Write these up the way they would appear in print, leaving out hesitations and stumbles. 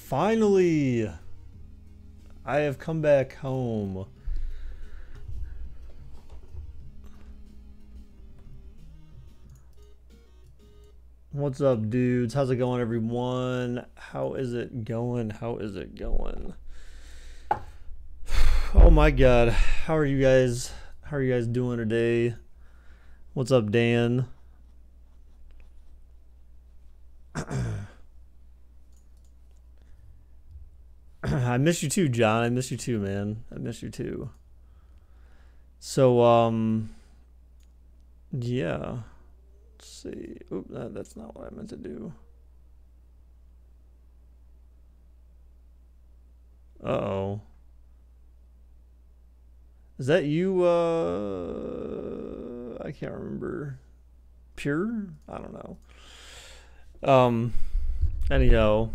Finally, I have come back home. What's up, dudes? How's it going, everyone? How is it going? How is it going? Oh my god. How are you guys? How are you guys doing today? What's up, Dan? I miss you too, John. I miss you too, man. I miss you too. So, yeah. Let's see. Oop, that's not what I meant to do. Uh-oh. Is that you, I can't remember. Pure? I don't know. Anyhow.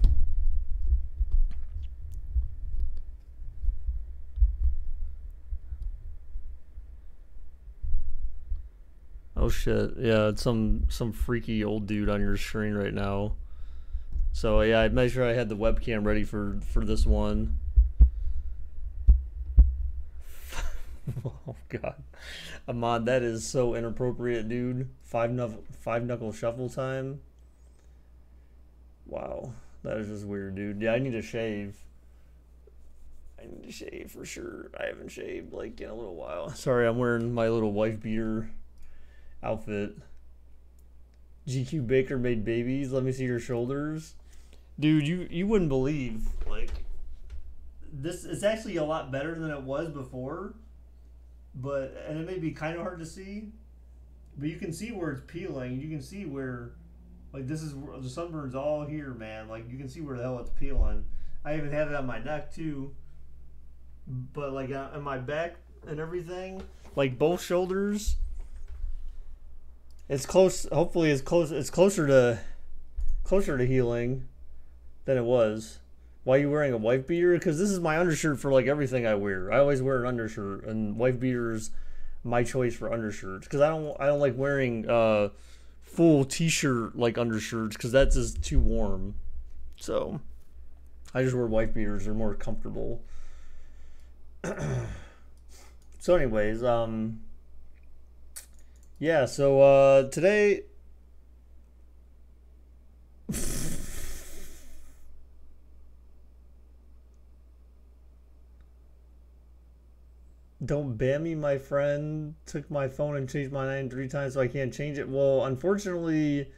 Oh shit. Yeah, it's some freaky old dude on your screen right now. So yeah, I made sure I had the webcam ready for this one. Oh god. Ahmad, that is so inappropriate, dude. Five knuckle shuffle time. Wow. That is just weird, dude. Yeah, I need to shave. I need to shave for sure. I haven't shaved like in a little while. Sorry, I'm wearing my little wife beater outfit. GQ Baker made babies. Let me see your shoulders. Dude, you wouldn't believe, like, this is actually a lot better than it was before, and it may be kind of hard to see, but you can see where it's peeling. You can see where, like, this is the sunburn's all here, man. Like, you can see where the hell it's peeling. I even have it on my neck too, but like on my back and everything, like both shoulders. It's close. Hopefully, it's closer to healing than it was. Why are you wearing a wife beater? Because this is my undershirt for like everything I wear. I always wear an undershirt, and wife beaters my choice for undershirts. Because I don't like wearing full t-shirt like undershirts because that's just too warm. So I just wear wife beaters. They're more comfortable. So, anyways, yeah, so today don't ban me, my friend. Took my phone and changed my name 3 times so I can't change it. Well, unfortunately,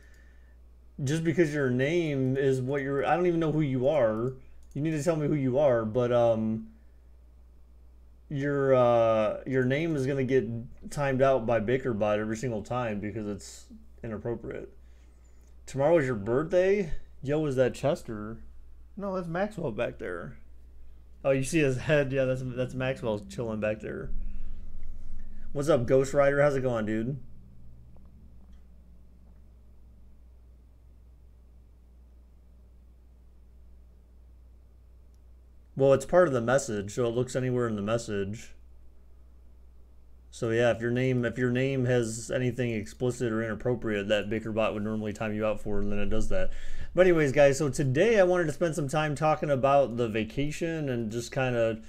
just because your name is what I don't even know who you are. You need to tell me who you are, but your name is gonna get timed out by BakerBot every single time because it's inappropriate. Tomorrow is your birthday? Yo, is that Chester? No, that's Maxwell back there. Oh, you see his head? Yeah, that's Maxwell chilling back there. What's up, Ghost Rider? How's it going, dude? Well, it's part of the message, so it looks anywhere in the message. So yeah, if your name has anything explicit or inappropriate that BakerBot would normally time you out for, and then it does that. But anyways, guys, so today I wanted to spend some time talking about the vacation and just kind of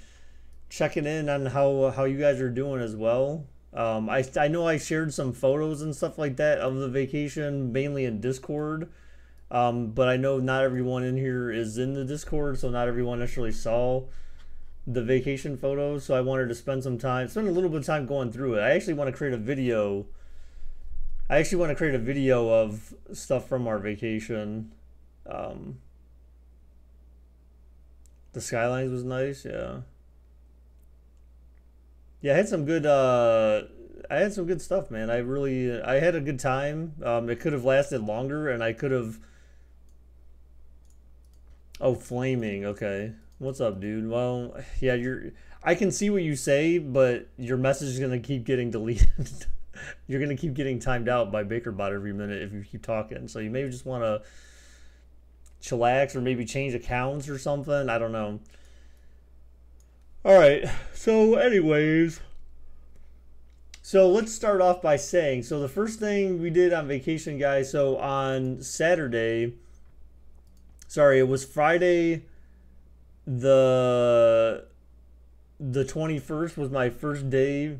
checking in on how you guys are doing as well. I know I shared some photos and stuff like that of the vacation, mainly in Discord. But I know not everyone in here is in the Discord, so not everyone actually saw the vacation photos. So I wanted to spend a little bit of time going through it. I actually want to create a video. Of stuff from our vacation. The skylines was nice, yeah. Yeah, I had some good stuff, man. I had a good time. It could have lasted longer, and I could have. Oh, flaming. Okay. What's up, dude? Well, yeah, I can see what you say, but your message is gonna keep getting deleted. You're gonna keep getting timed out by BakerBot every minute if you keep talking. So you maybe just want to chillax or maybe change accounts or something. I don't know. All right. So, anyways, so let's start off by saying, so the first thing we did on vacation, guys. So on Saturday. Sorry, it was Friday the 21st was my first day.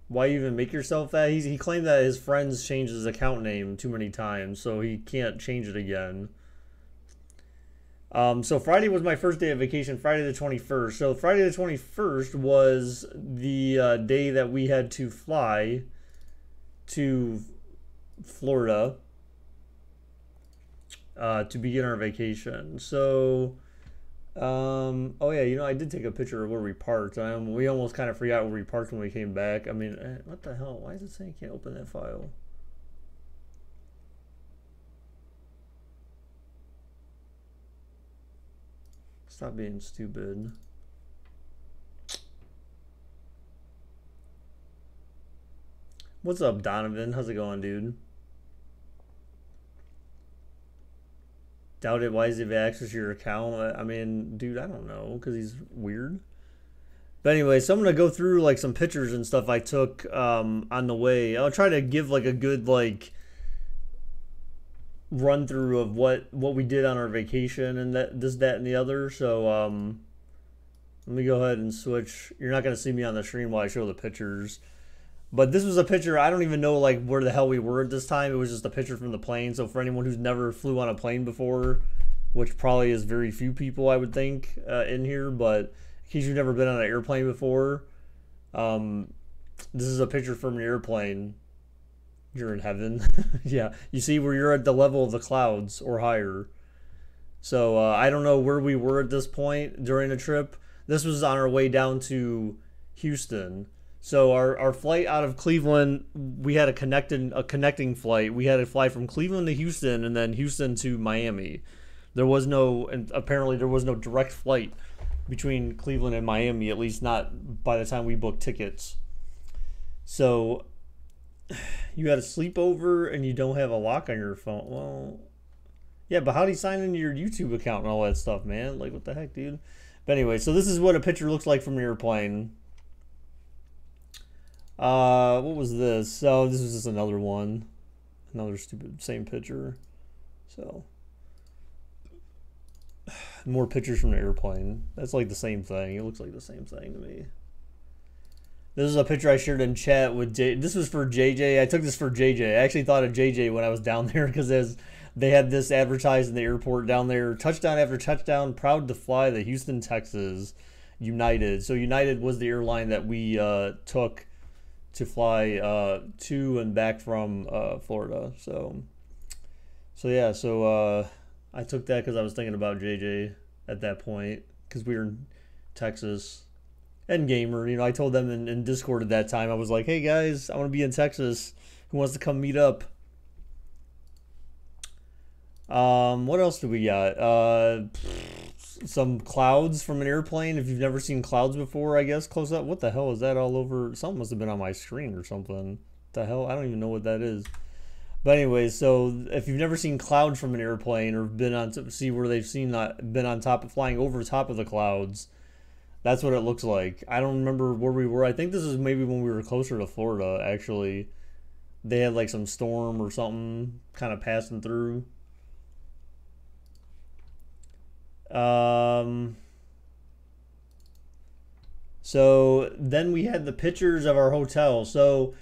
Why even make yourself that? He claimed that his friends changed his account name too many times, so he can't change it again. So Friday was my first day of vacation, Friday the 21st. So Friday the 21st was the day that we had to fly to Florida to begin our vacation. So, oh yeah, you know, I did take a picture of where we parked. We almost kind of forgot where we parked when we came back. I mean, what the hell? Why is it saying you can't open that file? Stop being stupid. What's up, Donovan? How's it going, dude? Doubt it. Why does he have access to your account? I mean, dude, I don't know, because he's weird. But anyway, so I'm gonna go through like some pictures and stuff I took on the way. I'll try to give like a good like run through of what we did on our vacation and that and the other. So let me go ahead and switch. You're not gonna see me on the stream while I show the pictures. But this was a picture, I don't even know like where the hell we were at this time. It was just a picture from the plane. So for anyone who's never flew on a plane before, which probably is very few people I would think in here, but in case you've never been on an airplane before, this is a picture from an airplane. You're in heaven. Yeah, you see where you're at the level of the clouds or higher. So I don't know where we were at this point during the trip. This was on our way down to Houston. So our flight out of Cleveland, we had a connecting flight. We had to fly from Cleveland to Houston and then Houston to Miami. And apparently there was no direct flight between Cleveland and Miami, at least not by the time we booked tickets. So you had a sleepover and you don't have a lock on your phone. Well, yeah, but how do you sign into your YouTube account and all that stuff, man? Like, what the heck, dude? But anyway, so this is what a picture looks like from an airplane. What was this? Oh, this was just another one. Another stupid same picture. So more pictures from the airplane. That's like the same thing. It looks like the same thing to me. This is a picture I shared in chat with J. This was for JJ. I took this for JJ. I actually thought of JJ when I was down there because they had this advertised in the airport down there. Touchdown after touchdown, proud to fly the Houston, Texas United. So United was the airline that we took to fly to and back from Florida. So yeah, so I took that because I was thinking about JJ at that point because we were in Texas. And Gamer, you know, I told them in Discord at that time, I was like, hey guys, I want to be in Texas. Who wants to come meet up? What else do we got? Some clouds from an airplane. If you've never seen clouds before, I guess, close up. What the hell is that all over? Something must have been on my screen or something. What the hell? I don't even know what that is. But anyway, so if you've never seen clouds from an airplane or been on to see where they've seen that, been on top of flying over top of the clouds, that's what it looks like. I don't remember where we were. I think this is maybe when we were closer to Florida, actually. They had like some storm or something kind of passing through. So then we had the pictures of our hotel. So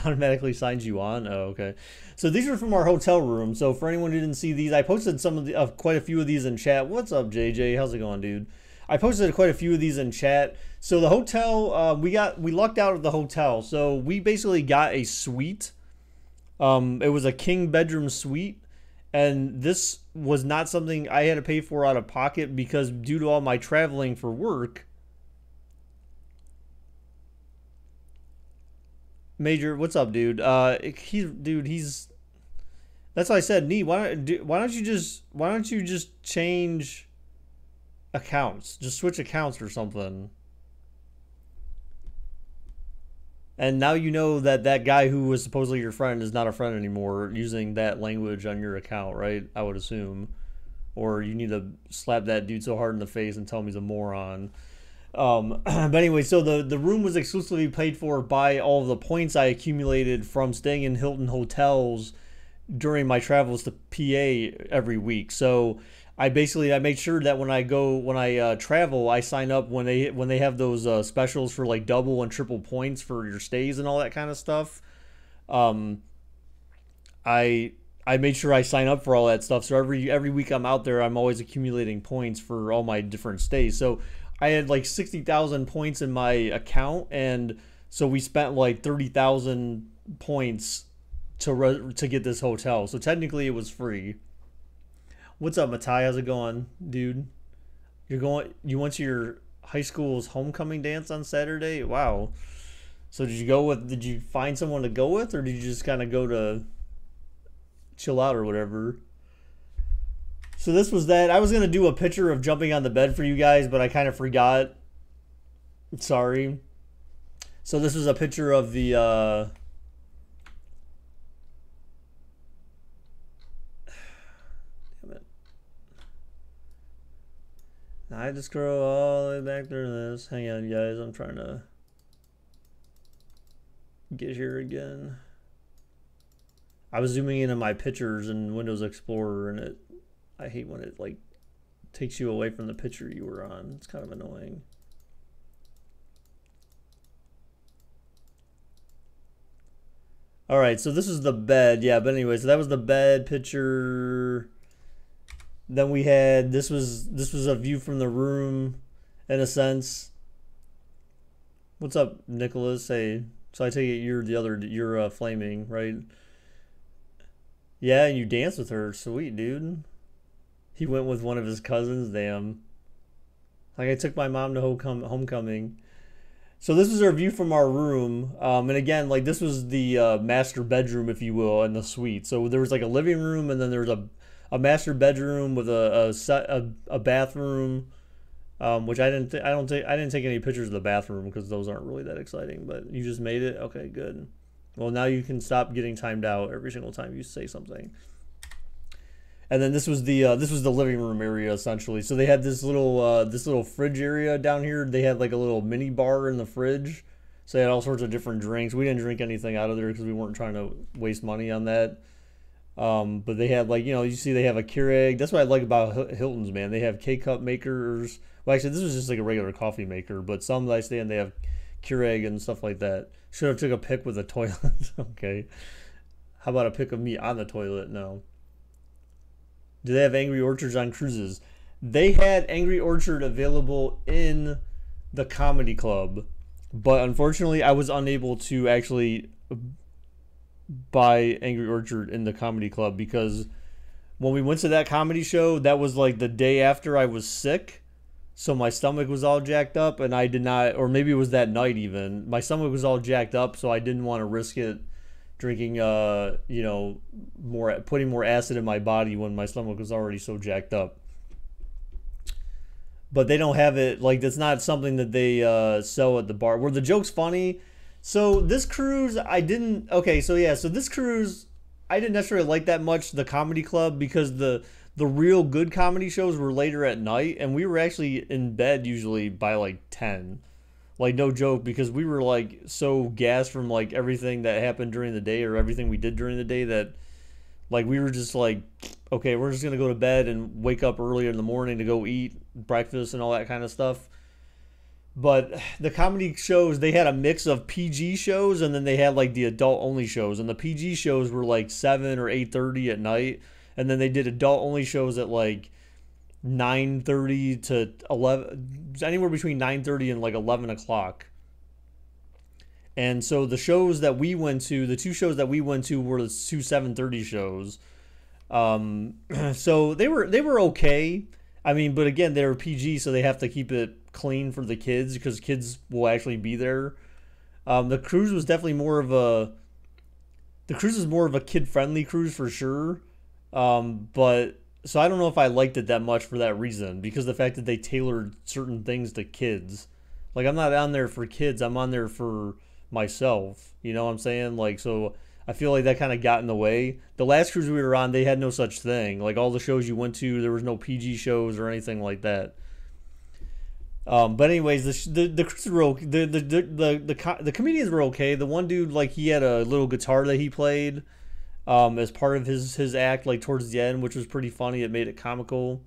automatically signs you on. Oh, okay. So these are from our hotel room. So for anyone who didn't see these, I posted some of the quite a few of these in chat. What's up, JJ? How's it going, dude? I posted quite a few of these in chat. So the hotel, we lucked out of the hotel. So we basically got a suite. It was a king bedroom suite. And this was not something I had to pay for out of pocket because due to all my traveling for work. Major, what's up, dude? He's. That's why I said, Nee. Why don't you just change accounts? Just switch accounts or something. And now you know that guy who was supposedly your friend is not a friend anymore using that language on your account, right? I would assume. Or you need to slap that dude so hard in the face and tell him he's a moron. But anyway, so the room was exclusively paid for by all of the points I accumulated from staying in Hilton hotels during my travels to PA every week. So I made sure that when I travel, I sign up when they have those specials for like double and triple points for your stays and all that kind of stuff. Um, I I made sure I sign up for all that stuff. So every week I'm out there, I'm always accumulating points for all my different stays. So I had like 60,000 points in my account, and so we spent like 30,000 points to get this hotel. So technically it was free. What's up, Matai? How's it going, dude? You went to your high school's homecoming dance on Saturday? Wow. So did you find someone to go with, or did you just kind of go to chill out or whatever? So this was that. I was going to do a picture of jumping on the bed for you guys, but I kind of forgot. Sorry. So this was a picture of the damn it. I had to scroll all the way back through this. Hang on, guys. I'm trying to get here again. I was zooming into my pictures in Windows Explorer, and I hate when it like takes you away from the picture you were on. It's kind of annoying. All right, so this is the bed. Yeah, but anyway, so that was the bed picture. Then we had this was a view from the room in a sense. What's up, Nicholas? Hey, so I take it you're flaming, right? Yeah, and you danced with her. Sweet, dude. He went with one of his cousins. Damn. Like I took my mom to homecoming. So this is our view from our room. And again, like this was the master bedroom, if you will, and the suite. So there was like a living room, and then there was a master bedroom with a bathroom, which I didn't take any pictures of the bathroom because those aren't really that exciting. But you just made it. Okay, good. Well, now you can stop getting timed out every single time you say something. And then this was the living room area essentially. So they had this little fridge area down here. They had like a little mini bar in the fridge. So they had all sorts of different drinks. We didn't drink anything out of there because we weren't trying to waste money on that. But they had like, you see they have a Keurig. That's what I like about Hilton's, man. They have K-cup makers. Well, actually, this was just like a regular coffee maker. But some that I stay in, they have Keurig and stuff like that. Should have took a pic with a toilet. Okay. How about a pic of me on the toilet? No. Do they have Angry Orchards on cruises? They had Angry Orchard available in the comedy club, but unfortunately I was unable to actually buy Angry Orchard in the comedy club because when we went to that comedy show, that was like the day after I was sick. So my stomach was all jacked up, and I did not, or maybe it was that night even. My stomach was all jacked up, so I didn't want to risk it drinking, putting more acid in my body when my stomach was already so jacked up. But they don't have it, like, that's not something that they sell at the bar. Were the jokes funny? So this cruise, this cruise, I didn't necessarily like that much, the comedy club, because the real good comedy shows were later at night, and we were actually in bed usually by like 10. Like, no joke, because we were like so gassed from like everything that happened during the day or everything we did during the day that like we were just like, okay, we're just gonna go to bed and wake up earlier in the morning to go eat breakfast and all that kind of stuff. But the comedy shows, they had a mix of PG shows, and then they had like the adult only shows, and the PG shows were like 7 or 8:30 at night, and then they did adult only shows at like 9:30 to 11, anywhere between 9:30 and like 11 o'clock. And so the shows that we went to, the two shows that we went to were the two 7:30 shows. So they were okay. I mean, but again, they're PG, so they have to keep it clean for the kids because kids will actually be there. The cruise was definitely more of a kid-friendly cruise for sure. But so I don't know if I liked it that much for that reason, because the fact that they tailored certain things to kids. Like, I'm not on there for kids, I'm on there for myself. You know what I'm saying? Like, so I feel like that kind of got in the way. The last cruise we were on, they had no such thing. Like, all the shows you went to, there was no PG shows or anything like that. But anyways, the cruises were okay. The comedians were okay. The one dude, like, he had a little guitar that he played. as part of his act, like towards the end, which was pretty funny. It made it comical.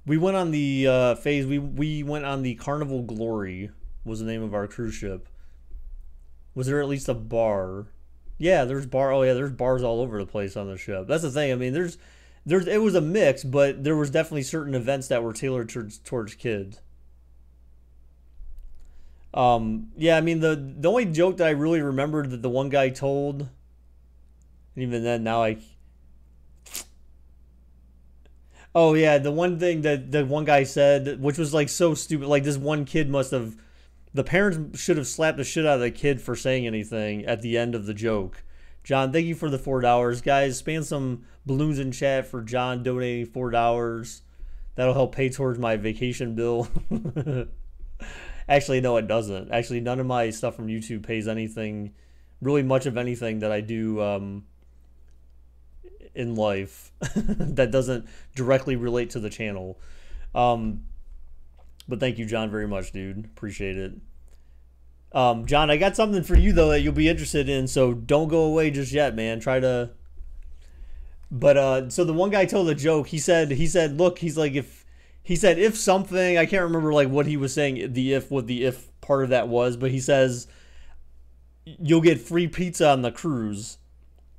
We went on the phase. We went on the Carnival Glory was the name of our cruise ship. Was there at least a bar? Yeah, there's bar. Oh yeah, there's bars all over the place on the ship. That's the thing. I mean, there's it was a mix, but there was definitely certain events that were tailored towards kids. Yeah, I mean the only joke that I really remembered that the one guy told, and even then now I. Oh yeah, the one thing that the one guy said, which was like so stupid, like this one kid must have, the parents should have slapped the shit out of the kid for saying anything at the end of the joke. John, thank you for the $4, guys. Spam some balloons in chat for John donating $4. That'll help pay towards my vacation bill. Actually, no, it doesn't. Actually, none of my stuff from YouTube pays anything, really much of anything that I do in life that doesn't directly relate to the channel. But thank you, John, very much, dude. Appreciate it. John, I got something for you, though, that you'll be interested in, so don't go away just yet, man. Try to... But, so the one guy told a joke. He said, look, he's like, if something, I can't remember like what he was saying, what the if part of that was, but he says you'll get free pizza on the cruise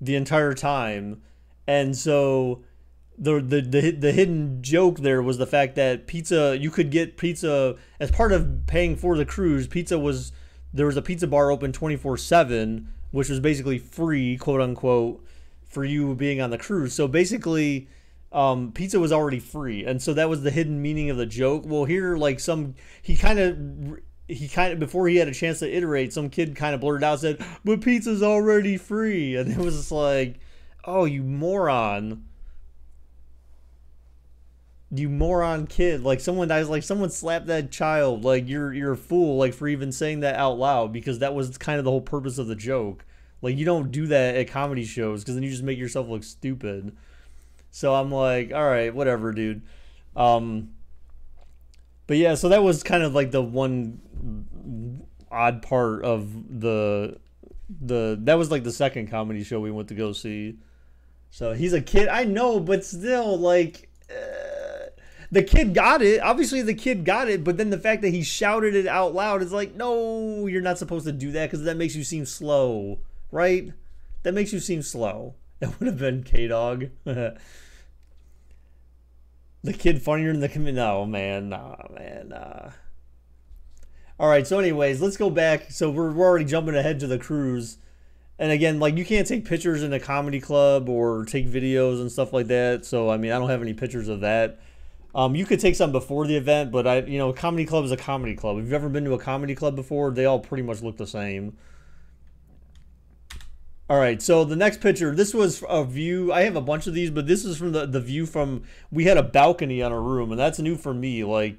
the entire time. And so the hidden joke there was the fact that pizza, you could get pizza as part of paying for the cruise. There was a pizza bar open 24/7, which was basically free, quote unquote, for you being on the cruise. So basically, pizza was already free, and so that was the hidden meaning of the joke. Well, here, like he kind of before he had a chance to iterate, some kid kind of blurted out, said, "But pizza's already free," and it was just like, "Oh, you moron! You moron kid!" Like someone dies, like someone slapped that child. Like you're a fool, like for even saying that out loud, because that was kind of the whole purpose of the joke. Like you don't do that at comedy shows, because then you just make yourself look stupid. So I'm like, all right, whatever, dude. But yeah, so that was kind of like the one odd part of that was like the second comedy show we went to go see. So he's a kid, I know, but still, like, the kid got it. Obviously, the kid got it, but then the fact that he shouted it out loud is like, no, you're not supposed to do that because that makes you seem slow, right? That makes you seem slow. That would have been K-Dog. The kid funnier than the comedian. No, man. Nah, man. Nah. All right, so anyways, let's go back. So we're already jumping ahead to the cruise. And again, like, you can't take pictures in a comedy club or take videos and stuff like that. So, I mean, I don't have any pictures of that. You could take some before the event, but a comedy club is a comedy club. If you've ever been to a comedy club before, they all pretty much look the same. All right, so the next picture, this was a view. I have a bunch of these, but this is from the view from, we had a balcony on a room, and that's new for me. Like,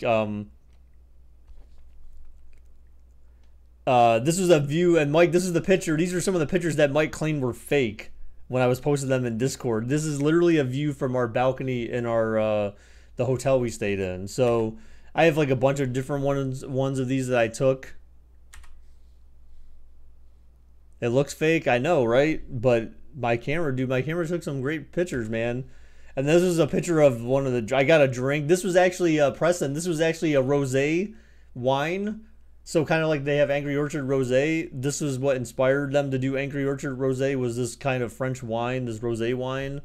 this is a view, and Mike, this is the picture. These are some of the pictures that Mike claimed were fake when I was posting them in Discord. This is literally a view from our balcony in our, the hotel we stayed in. So I have like a bunch of different ones of these that I took. It looks fake, I know, right? But my camera took some great pictures, man. And this is a picture of one of the, I got a drink. This was actually, Preston, this was actually a rosé wine. So kind of like they have Angry Orchard rosé. This was what inspired them to do Angry Orchard rosé, was this kind of French wine, this rosé wine.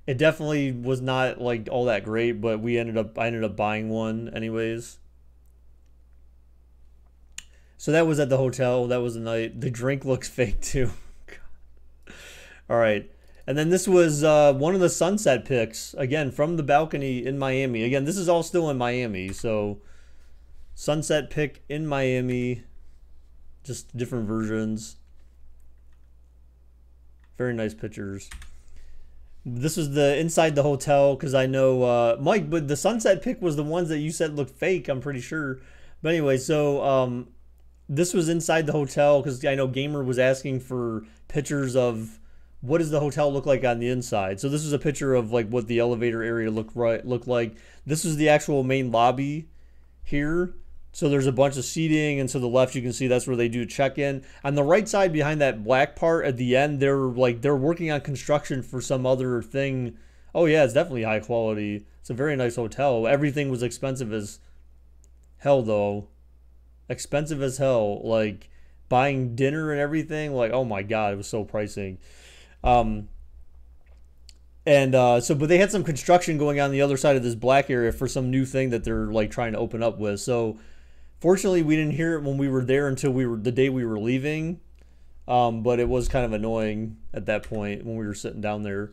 It definitely was not like all that great, but I ended up buying one anyways. So that was at the hotel. That was the night. The drink looks fake too. All right. And then this was one of the sunset pics, again, from the balcony in Miami. Again, this is all still in Miami. So sunset pic in Miami. Just different versions. Very nice pictures. This was the inside the hotel, because I know, Mike, but the sunset pic was the ones that you said looked fake, I'm pretty sure. But anyway, so this was inside the hotel, because I know Gamer was asking for pictures of what does the hotel look like on the inside. So this is a picture of like what the elevator area looked like. This is the actual main lobby here. So there's a bunch of seating, and to the left you can see that's where they do check-in. On the right side behind that black part at the end, they're working on construction for some other thing. Oh yeah, it's definitely high quality. It's a very nice hotel. Everything was expensive as hell though. Expensive as hell. Like buying dinner and everything, like oh my god, it was so pricing. Um but they had some construction going on the other side of this black area for some new thing that they're like trying to open up with. So fortunately, we didn't hear it when we were there until the day we were leaving. But it was kind of annoying at that point when we were sitting down there.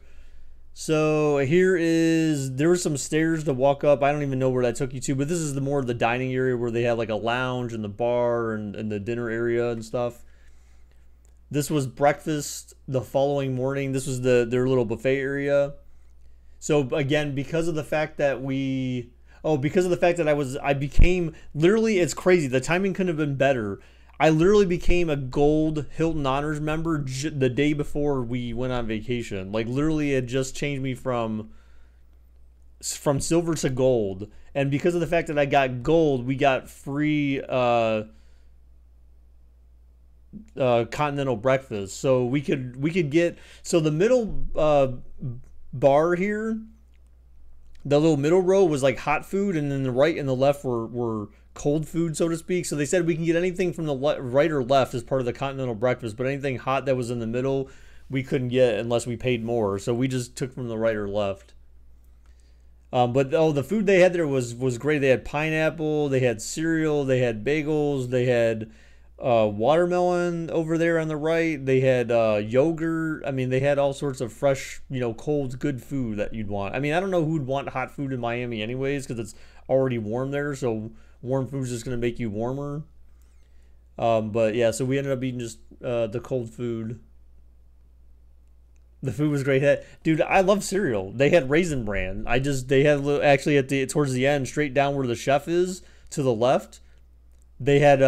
So there were some stairs to walk up. I don't even know where that took you to, but this is more of the dining area where they had like a lounge and the bar and the dinner area and stuff. This was breakfast the following morning. This was their little buffet area. So again, because of the fact that I became literally, it's crazy. The timing couldn't have been better. I literally became a gold Hilton Honors member the day before we went on vacation. Like literally, it just changed me from silver to gold. And because of the fact that I got gold, we got free continental breakfast. So we could get, so the middle bar here, the little middle row was like hot food, and then the right and the left were cold food, so to speak. So they said we can get anything from the right or left as part of the continental breakfast, but anything hot that was in the middle we couldn't get unless we paid more. So we just took from the right or left. But the food they had there was great. They had pineapple, they had cereal, they had bagels, they had watermelon over there on the right. They had yogurt. I mean, they had all sorts of fresh, cold, good food that you'd want. I mean, I don't know who'd want hot food in Miami anyways, because it's already warm there. So warm food's just going to make you warmer. But yeah, so we ended up eating just the cold food. The food was great. Dude, I love cereal. They had Raisin Bran. They had actually towards the end, straight down where the chef is to the left. They had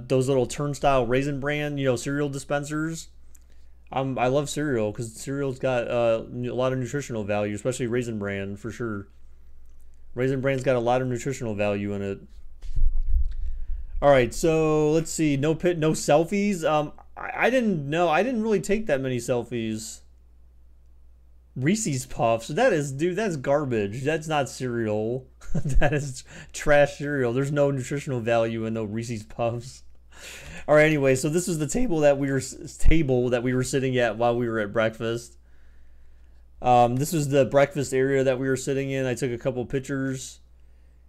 those little turnstile Raisin Bran, cereal dispensers. I love cereal because cereal's got a lot of nutritional value, especially Raisin Bran for sure. Raisin Bran's got a lot of nutritional value in it. All right, so let's see. No selfies. I didn't really take that many selfies. Reese's Puffs. That's garbage. That's not cereal. That is trash cereal. There's no nutritional value in no Reese's Puffs. All right, anyway, so this was the table that we were sitting at while we were at breakfast. This was the breakfast area that we were sitting in. I took a couple pictures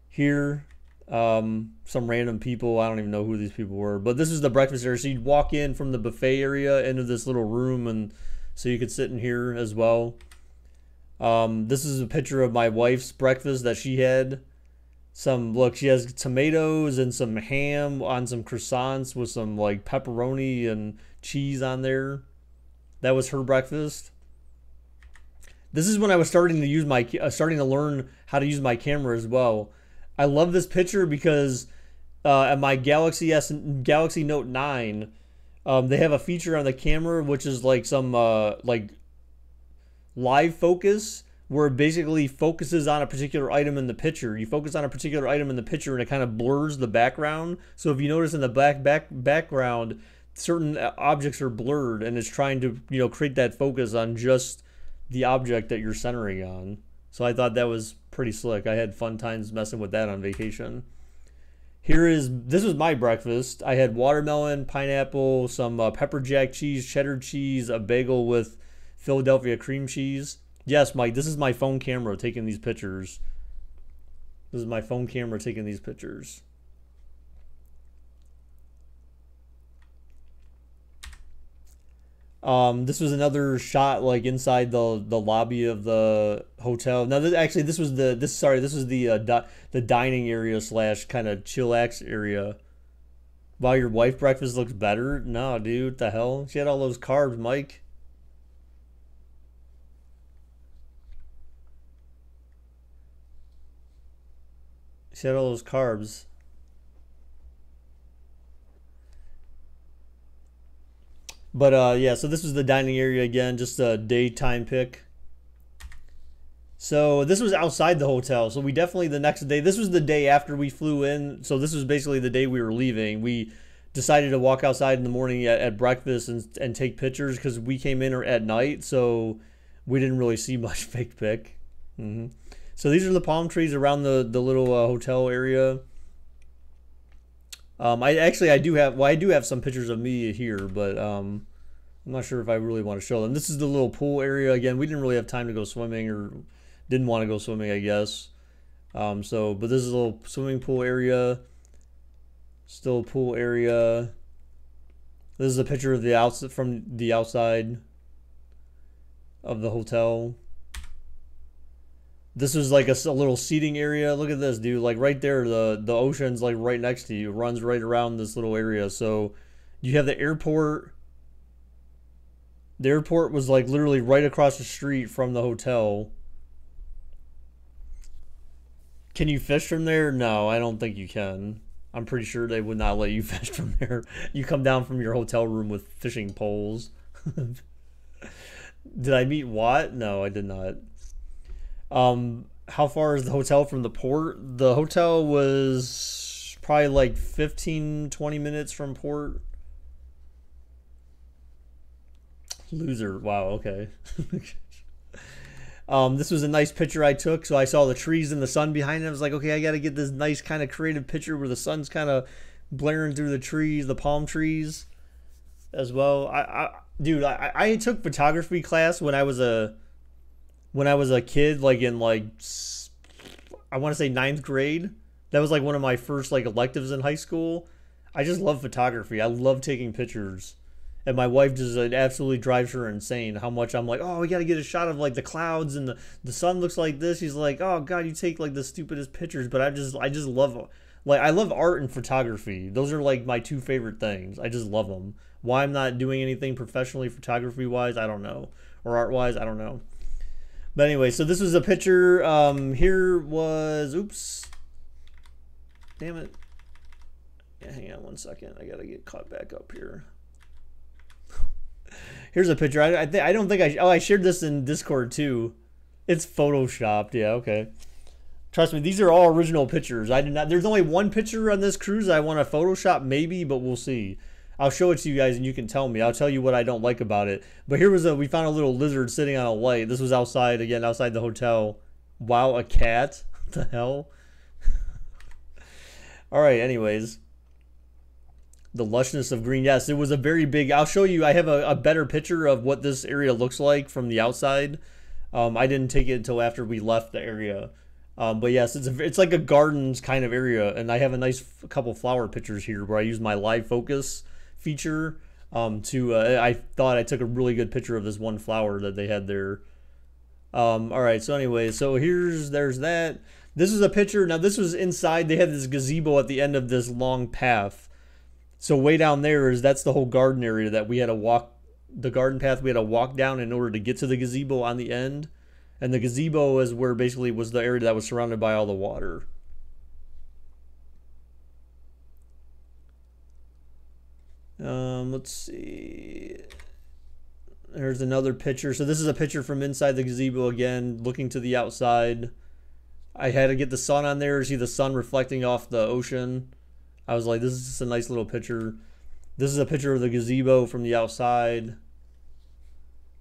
here. Some random people. I don't even know who these people were, but this is the breakfast area. So you'd walk in from the buffet area into this little room, and so you could sit in here as well. This is a picture of my wife's breakfast that she had. She has tomatoes and some ham on some croissants with some like pepperoni and cheese on there. That was her breakfast. This is when I was starting to learn how to use my camera as well. I love this picture because at my Galaxy Note 9, they have a feature on the camera which is like some live focus, where it basically focuses on a particular item in the picture. You focus on a particular item in the picture and it kind of blurs the background. So if you notice in the background, certain objects are blurred, and it's trying to create that focus on just the object that you're centering on. So I thought that was pretty slick. I had fun times messing with that on vacation. This was my breakfast. I had watermelon, pineapple, some pepper jack cheese, cheddar cheese, a bagel with Philadelphia cream cheese. Yes, Mike, this is my phone camera taking these pictures. This is my phone camera taking these pictures. This was another shot like inside the lobby of the hotel. Now this was the dining area / kind of chillax area. Wow, your wife breakfast looks better? No, dude, what the hell? She had all those carbs, Mike. She had all those carbs. But yeah, so this was the dining area again, just a daytime pic. So this was outside the hotel. So we definitely the next day. This was the day after we flew in. So this was basically the day we were leaving. We decided to walk outside in the morning at breakfast and take pictures because we came in at night. So we didn't really see much fake pic. So these are the palm trees around the little hotel area. I do have some pictures of me here, but I'm not sure if I really want to show them. This is the little pool area. Again, we didn't really have time to go swimming or didn't want to go swimming, I guess. But this is a little swimming pool area. Still a pool area. This is a picture of the outside from the outside of the hotel. This is like a little seating area. Look at this, dude. Like right there, the ocean's like right next to you. It runs right around this little area. So you have the airport. The airport was like literally right across the street from the hotel. Can you fish from there? No, I don't think you can. I'm pretty sure they would not let you fish from there. You come down from your hotel room with fishing poles. Did I meet Watt? No, I did not. How far is the hotel from the port? The hotel was probably like 15, 20 minutes from port. Loser. Wow, okay. This was a nice picture I took. So I saw the trees and the sun behind it. I was like, okay, I got to get this nice kind of creative picture where the sun's kind of blaring through the trees, the palm trees as well. Dude, I took photography class when I was a kid, like in like I want to say ninth grade. That was like one of my first like electives in high school. I just love photography. I love taking pictures. And my wife just it absolutely drives her insane how much I'm like, oh, we got to get a shot of like the clouds and the sun looks like this. She's like, oh God, you take like the stupidest pictures. But I just love, like, I love art and photography. Those are like my two favorite things. I just love them. Why I'm not doing anything professionally photography wise, I don't know. Or art wise, I don't know. But anyway, so this was a picture. Here was, oops. Damn it. Yeah, hang on one second. I got to get caught back up here. Here's a picture. I don't think I shared this in Discord too. It's photoshopped. Yeah, okay. Trust me, these are all original pictures. I did not. There's only one picture on this cruise I want to Photoshop, maybe, but we'll see. I'll show it to you guys, and you can tell me. I'll tell you what I don't like about it. But here was we found a little lizard sitting on a light. This was outside again, outside the hotel. Wow, a cat? What the hell? All right. Anyways. The lushness of green. Yes, it was a very big. I'll show you. I have a better picture of what this area looks like from the outside. I didn't take it until after we left the area. But yes, it's like a gardens kind of area, and I have a nice couple flower pictures here where I use my live focus feature. I thought I took a really good picture of this one flower that they had there. All right. So anyway, so there's that. This is a picture. Now this was inside. They had this gazebo at the end of this long path. So way down there that's the whole garden area that we had to walk, the garden path we had to walk down in order to get to the gazebo on the end. And the gazebo is where basically was the area that was surrounded by all the water. Let's see. There's another picture. So this is a picture from inside the gazebo again, looking to the outside. I had to get the sun on there, see the sun reflecting off the ocean. I was like, this is just a nice little picture. This is a picture of the gazebo from the outside.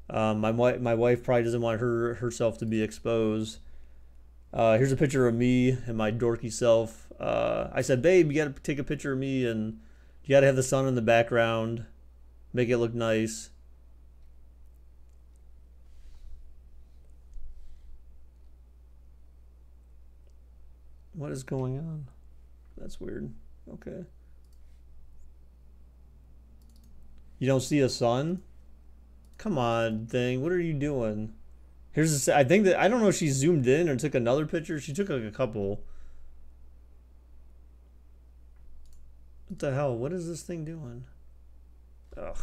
My wife probably doesn't want herself to be exposed. Here's a picture of me and my dorky self. I said, babe, you got to take a picture of me, and you got to have the sun in the background. Make it look nice. What is going on? That's weird. Okay. You don't see a sun? Come on, thing. What are you doing? Here's I think that I don't know if she zoomed in or took another picture. She took like a couple. What the hell? What is this thing doing? Ugh.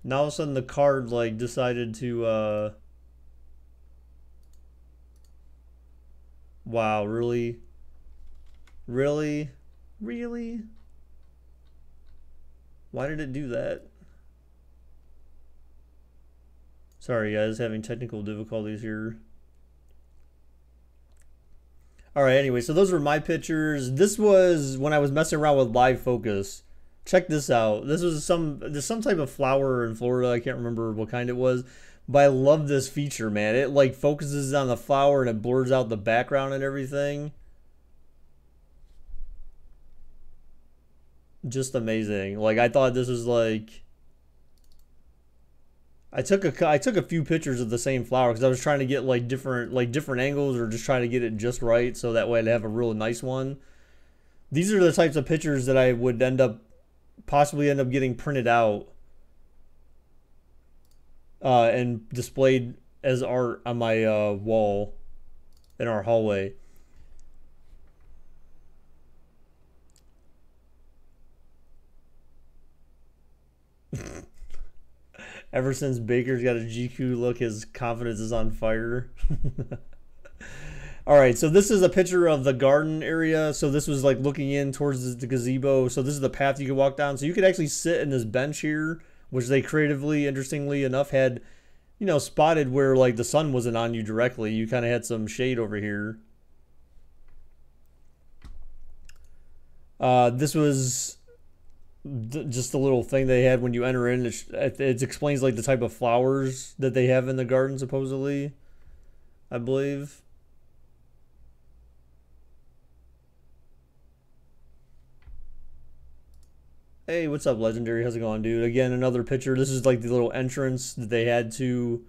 Now all of a sudden the card like decided to wow, really? Really? Really? Why did it do that? Sorry guys, having technical difficulties here. Alright, anyway, so those were my pictures. This was when I was messing around with live focus. Check this out. This was there's some type of flower in Florida. I can't remember what kind it was. But I love this feature, man. It like focuses on the flower and it blurs out the background and everything. Just amazing. Like I thought this was like I took a few pictures of the same flower because I was trying to get like different angles or just trying to get it just right so that way I'd have a real nice one. These are the types of pictures that I would possibly end up getting printed out and displayed as art on my wall in our hallway. Ever since Baker's got a GQ look, his confidence is on fire. All right, so this is a picture of the garden area. So this was like looking in towards the gazebo. So this is the path you could walk down. So you could actually sit in this bench here, which they creatively, interestingly enough, had, you know, spotted where like the sun wasn't on you directly. You kind of had some shade over here. This was just a little thing they had when you enter in. It explains like the type of flowers that they have in the garden, supposedly, I believe. Hey, what's up, Legendary? How's it going, dude? Again, another picture. This is like the little entrance that they had to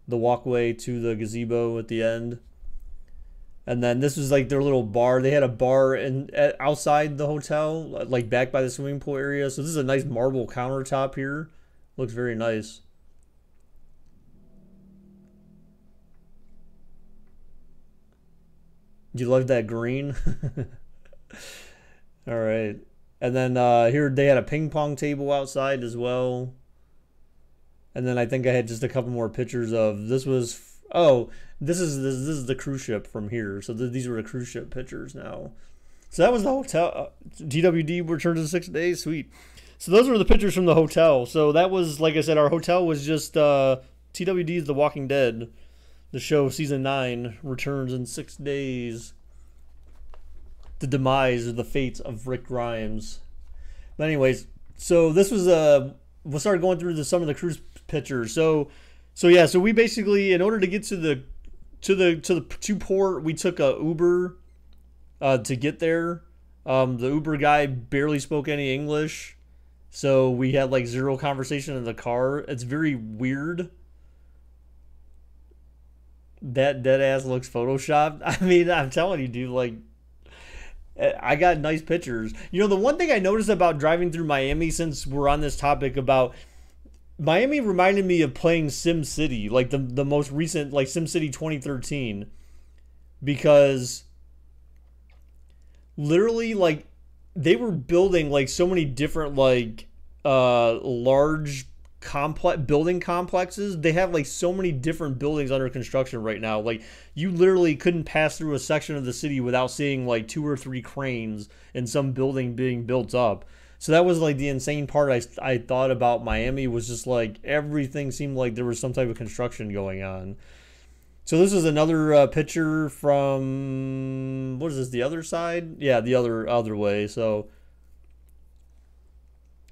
the walkway to the gazebo at the end. And then this was like their little bar. They had a bar outside the hotel, like back by the swimming pool area. So this is a nice marble countertop here. Looks very nice. Do you love that green? All right. And then here they had a ping pong table outside as well. And then I think I had just a couple more pictures of this was this is the cruise ship from here. So these were the cruise ship pictures now. So that was the hotel. TWD returned to 6 days. Sweet. So those were the pictures from the hotel. So that was, like I said, our hotel was just TWD's The Walking Dead. The show season 9 returns in 6 days. The demise or the fates of Rick Grimes. But anyways, so this was we'll start going through some of the cruise pictures. So yeah, so we basically, in order to get to port, we took a Uber to get there. The Uber guy barely spoke any English, so we had like zero conversation in the car. It's very weird. That dead ass looks photoshopped. I mean, I'm telling you, dude, like I got nice pictures. You know, the one thing I noticed about driving through Miami, since we're on this topic about Miami, reminded me of playing Sim City, like the most recent, like Sim City 2013, because literally, like, they were building like so many different like large building complexes. They have like so many different buildings under construction right now. Like, you literally couldn't pass through a section of the city without seeing like 2 or 3 cranes in some building being built up. So that was like the insane part I thought about Miami, was just like everything seemed like there was some type of construction going on. So this is another picture from, what is this, the other side? Yeah, the other way. So,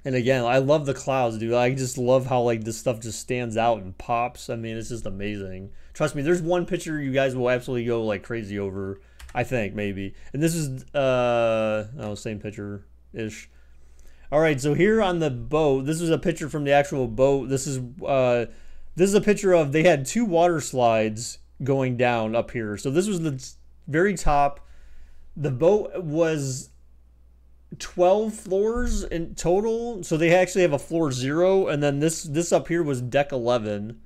and again, I love the clouds, dude. I just love how like this stuff just stands out and pops. I mean, it's just amazing. Trust me, there's one picture you guys will absolutely go like crazy over, I think, maybe. And this is same picture-ish. All right, so here on the boat, this is a picture from the actual boat. This is a picture of, they had 2 water slides going down up here. So this was the very top. The boat was 12 floors in total. So they actually have a floor 0, and then this up here was deck 11.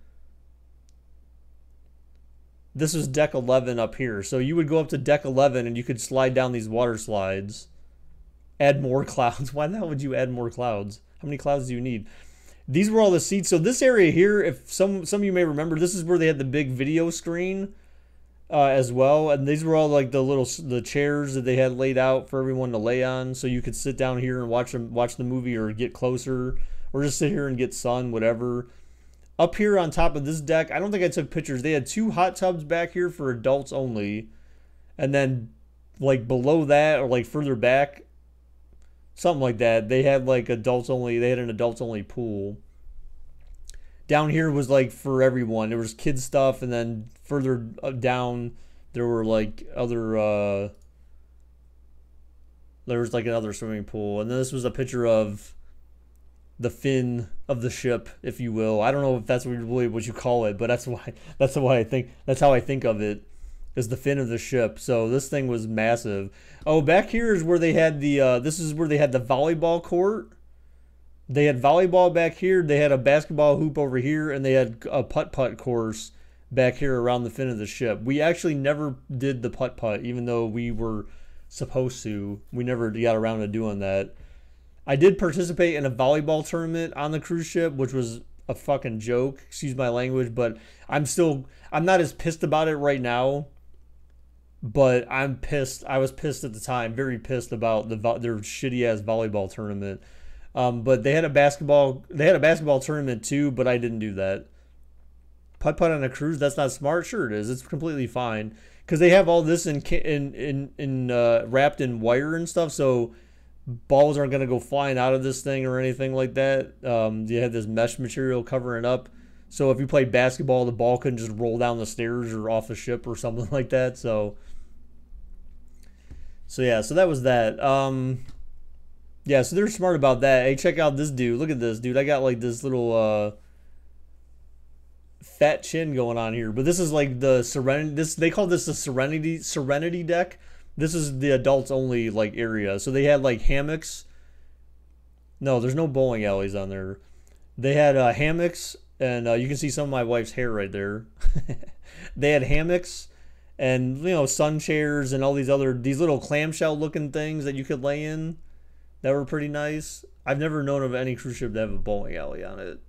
This was deck 11 up here. So you would go up to deck 11 and you could slide down these water slides. Add more clouds. Why the hell would you add more clouds? How many clouds do you need? These were all the seats. So this area here, if some of you may remember, this is where they had the big video screen as well. And these were all like the chairs that they had laid out for everyone to lay on. So you could sit down here and watch the movie, or get closer, or just sit here and get sun, whatever. Up here on top of this deck, I don't think I took pictures. They had 2 hot tubs back here for adults only. And then like below that or like further back, something like that, they had like adults only. They had an adults only pool. Down here was like for everyone. There was kids stuff, and then further down there were like other there was like another swimming pool. And then this was a picture of the fin of the ship, if you will. I don't know if that's really what you call it, but that's how I think of it, is the fin of the ship. So this thing was massive. Oh, back here is where they had the this is where they had the volleyball court. They had volleyball back here. They had a basketball hoop over here, and they had a putt-putt course back here around the fin of the ship. We actually never did the putt-putt, even though we were supposed to. We never got around to doing that. I did participate in a volleyball tournament on the cruise ship, which was a fucking joke. Excuse my language, but I'm not as pissed about it right now. But I'm pissed. I was pissed at the time, very pissed about their shitty ass volleyball tournament. But they had a basketball tournament too, but I didn't do that. Putt putt on a cruise, that's not smart. Sure it is. It's completely fine because they have all this in wrapped in wire and stuff, so balls aren't gonna go flying out of this thing or anything like that. You had this mesh material covering up, so if you play basketball, the ball couldn't just roll down the stairs or off the ship or something like that. So yeah, so that was that. Yeah, so they're smart about that. Hey, check out this dude. Look at this, dude. I got like this little fat chin going on here. But this is like the Serenity. They call this the Serenity deck. This is the adults only like area. So they had like hammocks. No, there's no bowling alleys on there. They had hammocks, and you can see some of my wife's hair right there. They had hammocks and, you know, sun chairs and all these little clamshell looking things that you could lay in. That were pretty nice. I've never known of any cruise ship to have a bowling alley on it.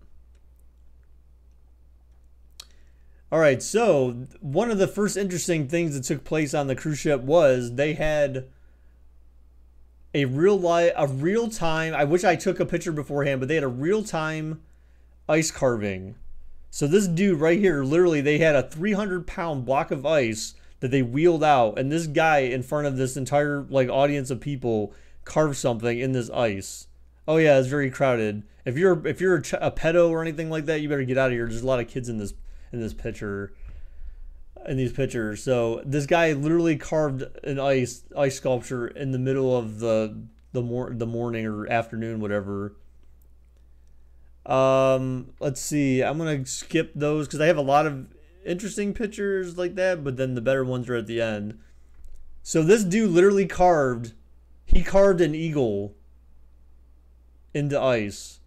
All right, so one of the first interesting things that took place on the cruise ship was they had a real time. I wish I took a picture beforehand, but they had a real time ice carving. So this dude right here, literally, they had a 300-pound block of ice that they wheeled out, and this guy in front of this entire like audience of people carve something in this ice. Oh yeah, it's very crowded. If you're a pedo or anything like that, you better get out of here. There's a lot of kids in this picture, in these pictures. So this guy literally carved an ice sculpture in the middle of the morning or afternoon, whatever. Let's see. I'm gonna skip those because I have a lot of interesting pictures like that, but then the better ones are at the end. So this dude literally carved an eagle into ice.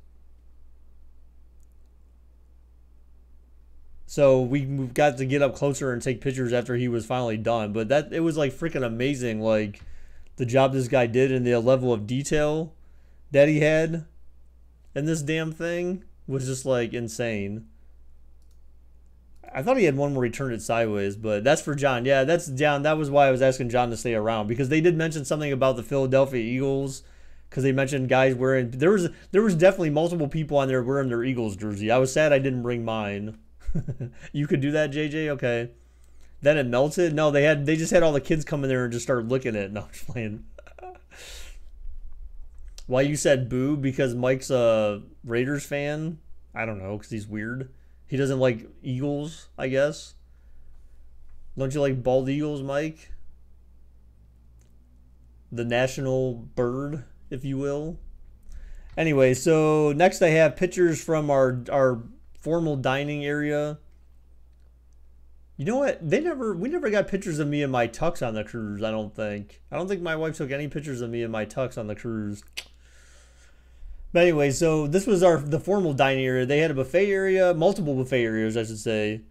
So we got to get up closer and take pictures after he was finally done. But it was like freaking amazing, like the job this guy did and the level of detail that he had in this damn thing was just like insane. I thought he had one where he turned it sideways, but that's for John. Yeah, that's John. That was why I was asking John to stay around, because they did mention something about the Philadelphia Eagles, because they mentioned guys wearing. There was definitely multiple people on there wearing their Eagles jersey. I was sad I didn't bring mine. You could do that, JJ. Okay. Then it melted. No, they just had all the kids come in there and just start licking it. No, I'm just playing. Why you said boo? Because Mike's a Raiders fan. I don't know, because he's weird. He doesn't like eagles, I guess. Don't you like bald eagles, Mike? The national bird, if you will. Anyway, so next I have pictures from our formal dining area. You know what? We never got pictures of me in my tux on the cruise, I don't think. I don't think my wife took any pictures of me in my tux on the cruise. But anyway, so this was the formal dining area. They had a buffet area, multiple buffet areas, I should say,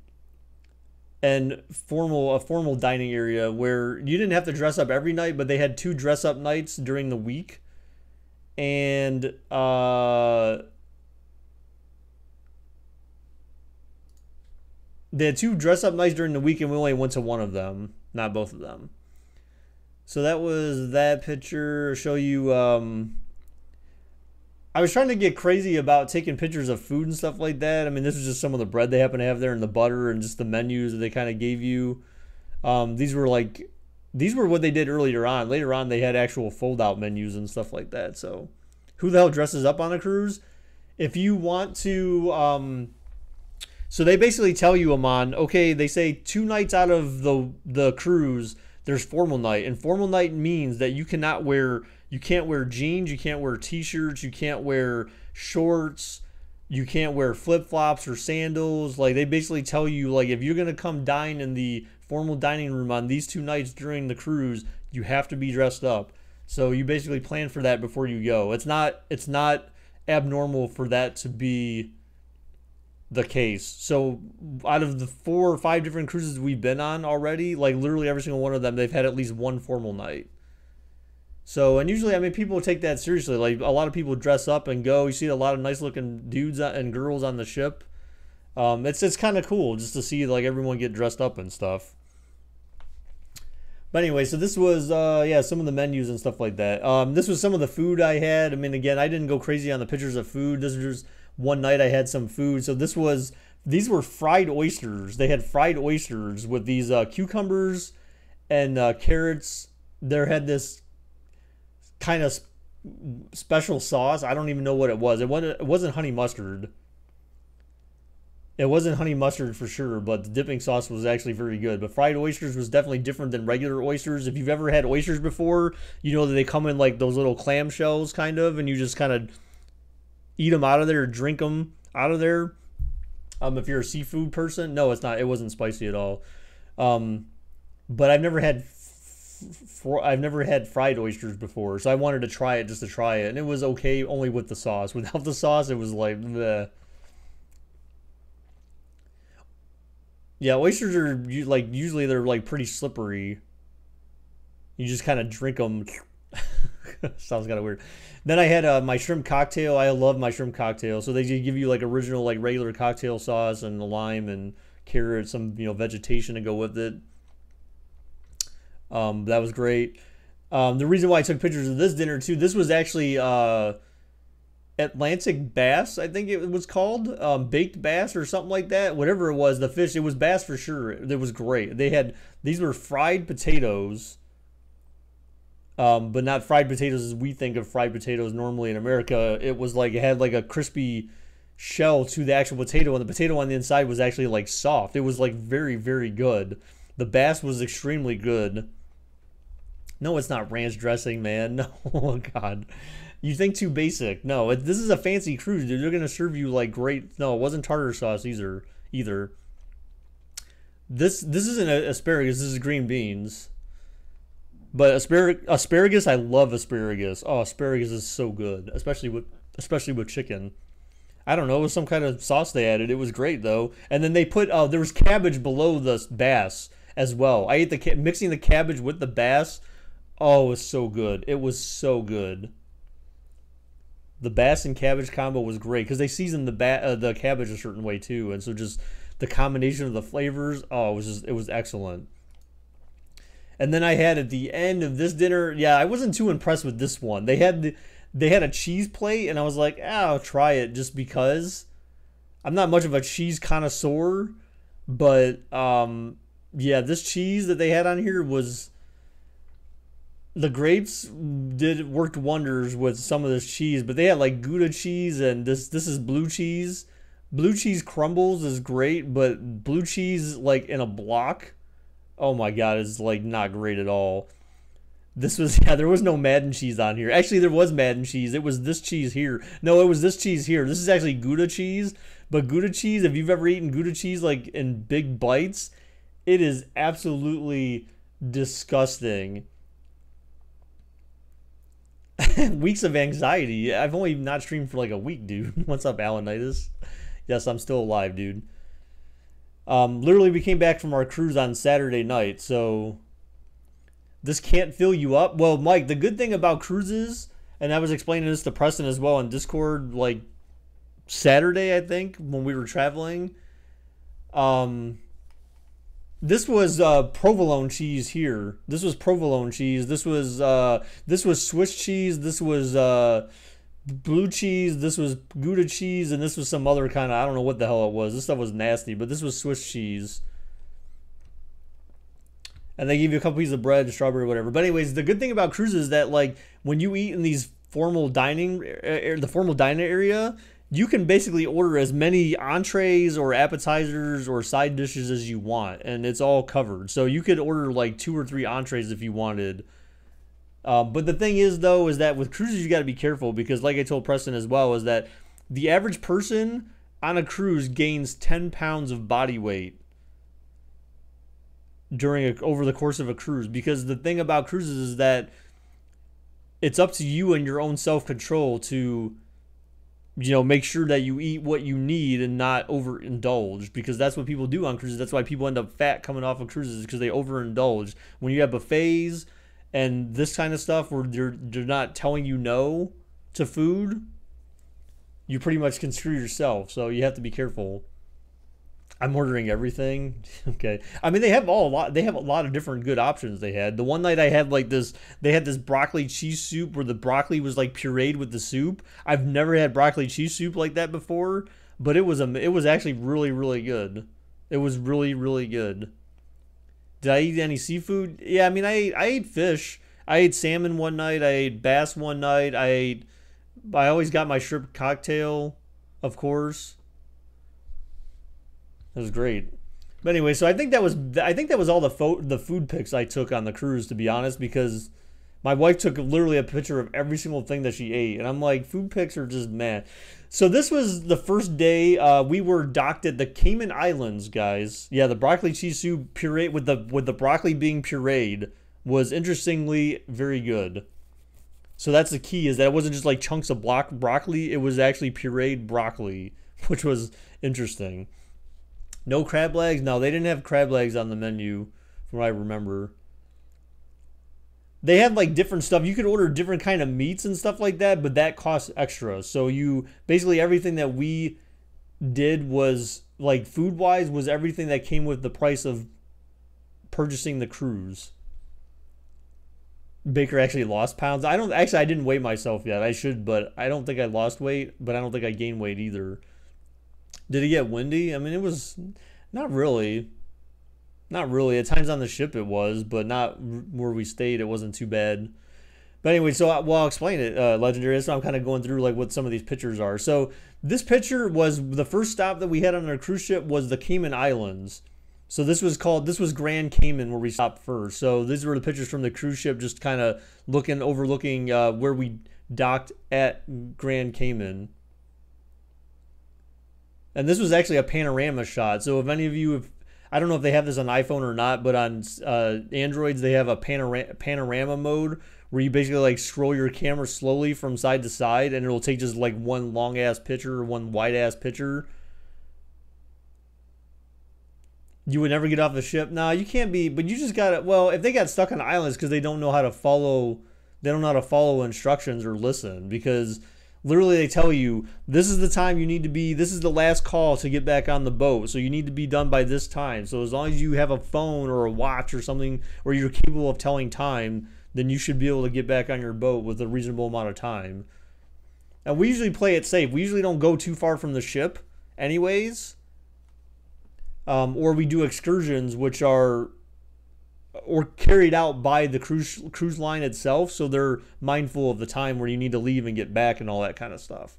and a formal dining area where you didn't have to dress up every night, but they had 2 dress up nights during the week, and they had 2 dress up nights during the week, and we only went to one of them, not both of them. So that was that picture. I'll show you. I was trying to get crazy about taking pictures of food and stuff like that. I mean, this was just some of the bread they happen to have there and the butter and just the menus that they kind of gave you. These were like, these were what they did earlier on. Later on, they had actual fold-out menus and stuff like that. So, who the hell dresses up on a cruise? If you want to, so they basically tell you, Amon, okay, they say 2 nights out of the cruise, there's formal night, and formal night means that you can't wear jeans, you can't wear t-shirts, you can't wear shorts, you can't wear flip-flops or sandals. Like, they basically tell you, like, if you're gonna come dine in the formal dining room on these 2 nights during the cruise, you have to be dressed up. So you basically plan for that before you go. It's not abnormal for that to be the case. So out of the 4 or 5 different cruises we've been on already, like literally every single one of them, they've had at least one formal night. So, and usually, I mean, people take that seriously. Like, a lot of people dress up and go. You see a lot of nice looking dudes and girls on the ship. It's kind of cool just to see like everyone get dressed up and stuff. But anyway, so this was yeah, some of the menus and stuff like that. This was some of the food I had. I mean, again, I didn't go crazy on the pictures of food. This was just one night I had some food. So these were fried oysters. They had fried oysters with these cucumbers and carrots. There had this kind of special sauce. I don't even know what it was. It wasn't honey mustard. It wasn't honey mustard for sure, but the dipping sauce was actually very good. But fried oysters was definitely different than regular oysters. If you've ever had oysters before, you know that they come in like those little clam shells kind of, and you just kind of eat them out of there, drink them out of there. If you're a seafood person, no, it's not. It wasn't spicy at all. But I've never had fried oysters before, so I wanted to try it just to try it, and it was okay only with the sauce. Without the sauce, it was like bleh. Yeah, oysters are like usually they're like pretty slippery. You just kind of drink them. Sounds kind of weird. Then I had my shrimp cocktail. I love my shrimp cocktail. So they give you like original like regular cocktail sauce and the lime and carrot, some vegetation to go with it. That was great. The reason why I took pictures of this dinner too, this was actually Atlantic bass, I think it was called, baked bass or something like that. Whatever it was, the fish, it was bass for sure. It was great. These were fried potatoes, but not fried potatoes as we think of fried potatoes normally in America. It was like it had like a crispy shell to the actual potato, and the potato on the inside was actually like soft. It was like very, very good. The bass was extremely good. No, it's not ranch dressing, man. No, oh God. You think too basic. No, this is a fancy cruise, dude. They're going to serve you like great. No, it wasn't tartar sauce either. This isn't asparagus. This is green beans. But asparagus, I love asparagus. Oh, asparagus is so good, especially with chicken. I don't know, it was some kind of sauce they added. It was great though. And then they put there was cabbage below the bass as well. I ate mixing the cabbage with the bass. Oh, it was so good. It was so good. The bass and cabbage combo was great because they seasoned the cabbage a certain way too, and so just the combination of the flavors. Oh, it was excellent. And then I had at the end of this dinner, yeah, I wasn't too impressed with this one. They had a cheese plate, and I was like, I'll try it just because. I'm not much of a cheese connoisseur, but yeah, this cheese that they had on here was. The grapes worked wonders with some of this cheese, but they had like Gouda cheese, and this is blue cheese. Blue cheese crumbles is great, but blue cheese like in a block, oh my God, is like not great at all. This was, yeah, there was no Madden cheese on here. Actually, there was Madden cheese. It was this cheese here. No, it was this cheese here. This is actually Gouda cheese, but Gouda cheese, if you've ever eaten Gouda cheese like in big bites, it is absolutely disgusting. Weeks of anxiety. I've only not streamed for like a week, dude. What's up, Alanitis? Yes, I'm still alive, dude. Literally, we came back from our cruise on Saturday night, so this can't fill you up. Well, Mike, the good thing about cruises, and I was explaining this to Preston as well on Discord, like Saturday, I think, when we were traveling. This was provolone cheese here. This was provolone cheese. This was Swiss cheese. This was blue cheese. This was Gouda cheese, and this was some other kind of, I don't know what the hell it was. This stuff was nasty, but this was Swiss cheese. And they give you a couple pieces of bread, strawberry, whatever. But anyways, the good thing about cruises is that like when you eat in these formal dining, the formal dining area, you can basically order as many entrees or appetizers or side dishes as you want, and it's all covered. So you could order like 2 or 3 entrees if you wanted. But the thing is, though, is that with cruises you got to be careful because, like I told Preston as well, is that the average person on a cruise gains 10 pounds of body weight over the course of a cruise. Because the thing about cruises is that it's up to you and your own self-control to, you know, make sure that you eat what you need and not overindulge, because that's what people do on cruises. That's why people end up fat coming off of cruises, because they overindulge. When you have buffets and this kind of stuff where they're not telling you no to food, you pretty much can screw yourself. So you have to be careful. I'm ordering everything. Okay. I mean, they have a lot of different good options they had. The one night I had like this, they had this broccoli cheese soup where the broccoli was like pureed with the soup. I've never had broccoli cheese soup like that before, but it was actually really, really good. It was really, really good. Did I eat any seafood? Yeah, I mean, I ate fish. I ate salmon one night. I ate bass one night. I always got my shrimp cocktail, of course. It was great. But anyway, so I think that was all the food pics I took on the cruise, to be honest, because my wife took literally a picture of every single thing that she ate, and I'm like, food pics are just meh. So this was the first day. We were docked at the Cayman Islands, guys. Yeah, the broccoli cheese soup puree with the broccoli being pureed was interestingly very good. So that's the key, is that it wasn't just like chunks of broccoli. It was actually pureed broccoli, which was interesting. No crab legs? No, they didn't have crab legs on the menu, from what I remember. They had like different stuff. You could order different kind of meats and stuff like that, but that costs extra. So you basically, everything that we did was like food-wise was everything that came with the price of purchasing the cruise. Baker actually lost pounds. I didn't weigh myself yet. I should, but I don't think I lost weight, but I don't think I gained weight either. Did it get windy? I mean, it was not really. Not really. At times on the ship it was, but not where we stayed. It wasn't too bad. But anyway, so I'll explain it, Legendary. So I'm kind of going through like what some of these pictures are. So this picture was the first stop that we had on our cruise ship was the Cayman Islands. So this was Grand Cayman, where we stopped first. So these were the pictures from the cruise ship, just kind of overlooking where we docked at Grand Cayman. And this was actually a panorama shot. So if any of you, I don't know if they have this on iPhone or not, but on Androids they have a panorama mode where you basically like scroll your camera slowly from side to side, and it'll take just like one long ass picture or one wide ass picture. You would never get off the ship. Nah, you can't be, but you just gotta. Well, if they got stuck on islands because they don't know how to follow instructions or listen, because literally they tell you this is the time you need to be, this is the last call to get back on the boat, so you need to be done by this time. So as long as you have a phone or a watch or something where you're capable of telling time, then you should be able to get back on your boat with a reasonable amount of time. And we usually play it safe. We usually don't go too far from the ship anyways. Or we do excursions which are carried out by the cruise line itself, so they're mindful of the time where you need to leave and get back and all that kind of stuff.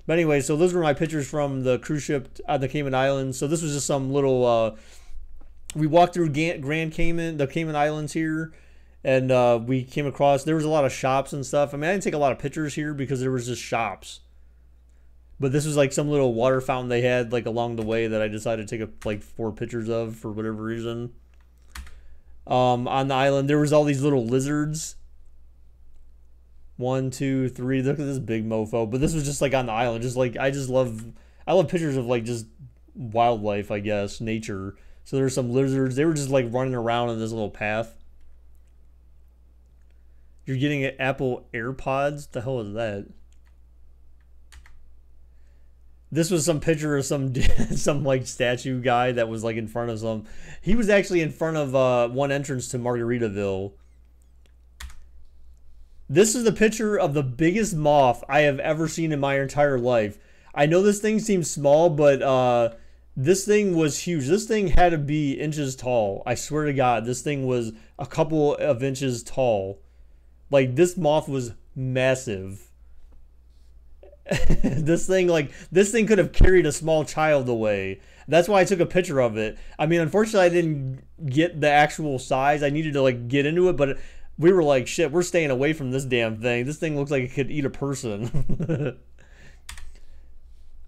But anyway, so those were my pictures from the cruise ship at the Cayman Islands. So this was just some little we walked through Grand Cayman, the Cayman Islands here, and we came across, there was a lot of shops and stuff. I mean, I didn't take a lot of pictures here because there was just shops. But this was like some little water fountain they had like along the way that I decided to take like 4 pictures of for whatever reason. On the island, there was all these little lizards. 1, 2, 3. Look at this big mofo. But this was just like on the island. Just like I love pictures of like just wildlife, I guess, nature. So there were some lizards. They were just like running around in this little path. You're getting Apple AirPods? The hell is that? This was some picture of some like statue guy that was like in front of some. He was actually in front of one entrance to Margaritaville. This is the picture of the biggest moth I have ever seen in my entire life. I know this thing seems small, but this thing was huge. This thing had to be inches tall. I swear to God, this thing was a couple of inches tall. Like, this moth was massive. This thing could have carried a small child away. That's why I took a picture of it. I mean, unfortunately, I didn't get the actual size. I needed to like get into it, but we were like, shit, we're staying away from this damn thing. This thing looks like it could eat a person.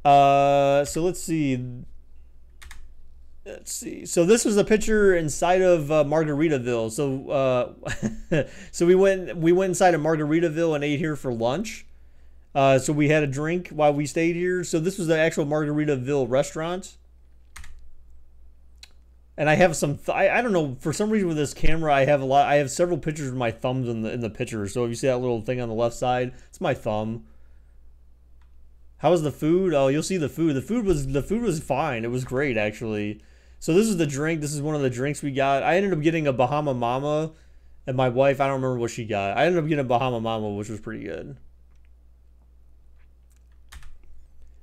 So let's see. Let's see. So this was a picture inside of Margaritaville. So so we went inside of Margaritaville and ate here for lunch. So we had a drink while we stayed here. So this was the actual Margaritaville restaurant. And I have some, I don't know, for some reason with this camera, I have several pictures of my thumbs in the picture. So if you see that little thing on the left side, it's my thumb. How was the food? Oh, you'll see the food. The food was fine. It was great, actually. So this is the drink. This is one of the drinks we got. I ended up getting a Bahama Mama, and my wife, I don't remember what she got. I ended up getting a Bahama Mama, which was pretty good.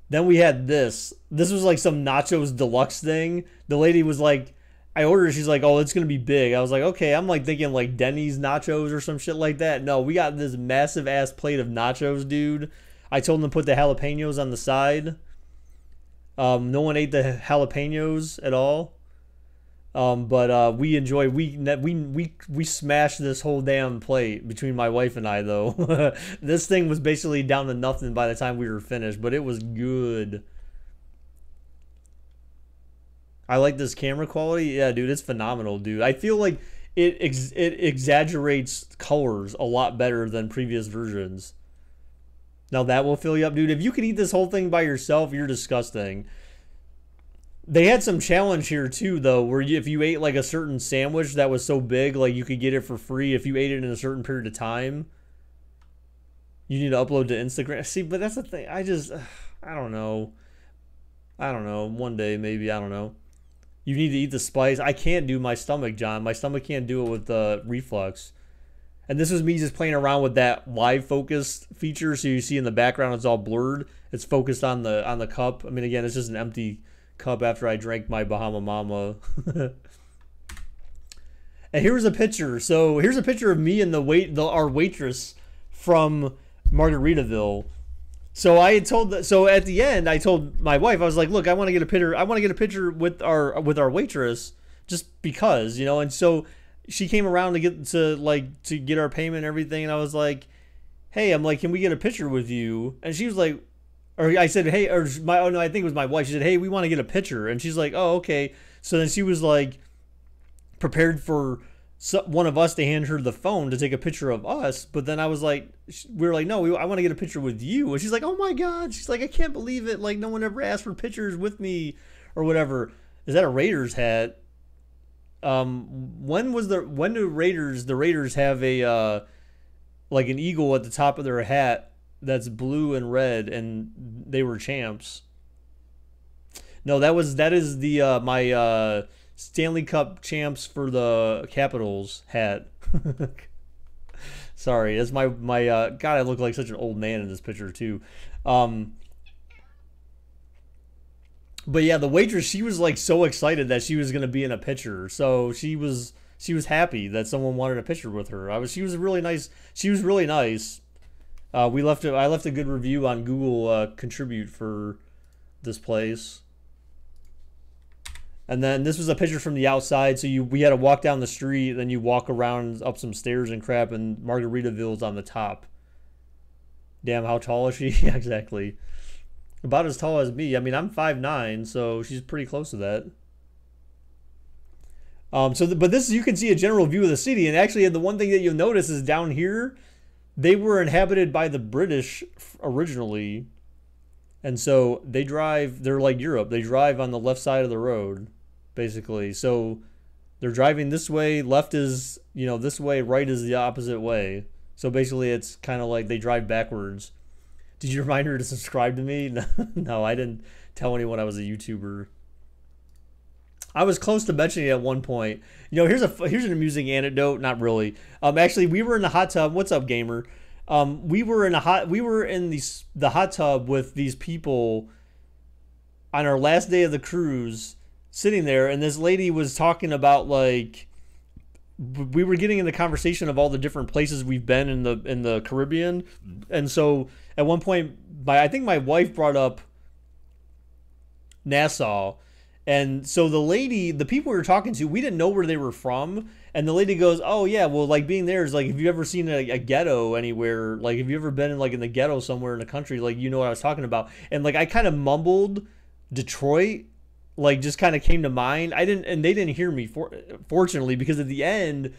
Then we had this. This was like some nachos deluxe thing. The lady was like, I ordered it. She's like, oh, it's going to be big. I was like, okay. I'm like thinking like Denny's nachos or some shit like that. No, we got this massive ass plate of nachos, dude. I told them to put the jalapenos on the side. No one ate the jalapenos at all. But we enjoyed. We smashed this whole damn plate between my wife and I, though. This thing was basically down to nothing by the time we were finished, but it was good. I like this camera quality. Yeah, dude, it's phenomenal, dude. I feel like it exaggerates colors a lot better than previous versions. Now that will fill you up, dude. If you could eat this whole thing by yourself, you're disgusting. They had some challenge here too, though, where if you ate like a certain sandwich that was so big, like you could get it for free if you ate it in a certain period of time. You need to upload to Instagram. See, but that's the thing. I don't know. I don't know. One day, maybe. I don't know. You need to eat the spice. I can't do my stomach, John. My stomach can't do it with the reflux. And this was me just playing around with that live focus feature. So you see in the background, it's all blurred. It's focused on the cup. I mean, again, it's just an empty cup after I drank my Bahama Mama. And here's a picture. So here's a picture of me and our waitress from Margaritaville. So so at the end, I told my wife, I was like, look, I want to get a picture. I want to get a picture with our waitress just because, you know. And so she came around to get our payment and everything. And I was like, hey, I'm like, can we get a picture with you? And she was like, or I said, hey, or I think it was my wife. She said, hey, we want to get a picture. And she's like, oh, okay. So then she was like prepared for one of us to hand her the phone to take a picture of us. But then I was like, we were like, no, I want to get a picture with you. And she's like, oh my God. She's like, I can't believe it. Like, no one ever asked for pictures with me or whatever. Is that a Raiders hat? When do the Raiders have a, like an eagle at the top of their hat that's blue and red and they were champs? No, that is the, my, Stanley Cup champs for the Capitals hat. Sorry, that's my God, I look like such an old man in this picture too. But yeah, the waitress, she was like so excited that she was gonna be in a picture. So she was happy that someone wanted a picture with her. She was really nice. She was really nice. I left a good review on Google contribute for this place. And then this was a picture from the outside. So we had to walk down the street, then you walk around up some stairs and crap, and Margaritaville's on the top. Damn, how tall is she? Yeah, exactly. About as tall as me. I mean, I'm 5'9", so she's pretty close to that. But this, you can see a general view of the city, and actually the one thing that you'll notice is down here, they were inhabited by the British originally. And so they're like Europe. They drive on the left side of the road, basically. So they're driving this way. Left is, this way. Right is the opposite way. So basically it's kind of like they drive backwards. Did you remind her to subscribe to me? No, I didn't tell anyone I was a YouTuber. I was close to mentioning it at one point. Here's an amusing anecdote. Not really. Actually, we were in the hot tub. What's up, gamer? We were in the hot tub with these people on our last day of the cruise, sitting there, and this lady was talking about like we were getting in the conversation of all the different places we've been in the Caribbean, and so at one point, I think my wife brought up Nassau, and so the people we were talking to, we didn't know where they were from, and the lady goes, "Oh yeah, well like being there is like have you ever seen a ghetto anywhere? Like have you ever been in like in the ghetto somewhere in the country? Like you know what I was talking about?" And like I kind of mumbled Detroit, like just kind of came to mind. I didn't, and they didn't hear me fortunately, because at the end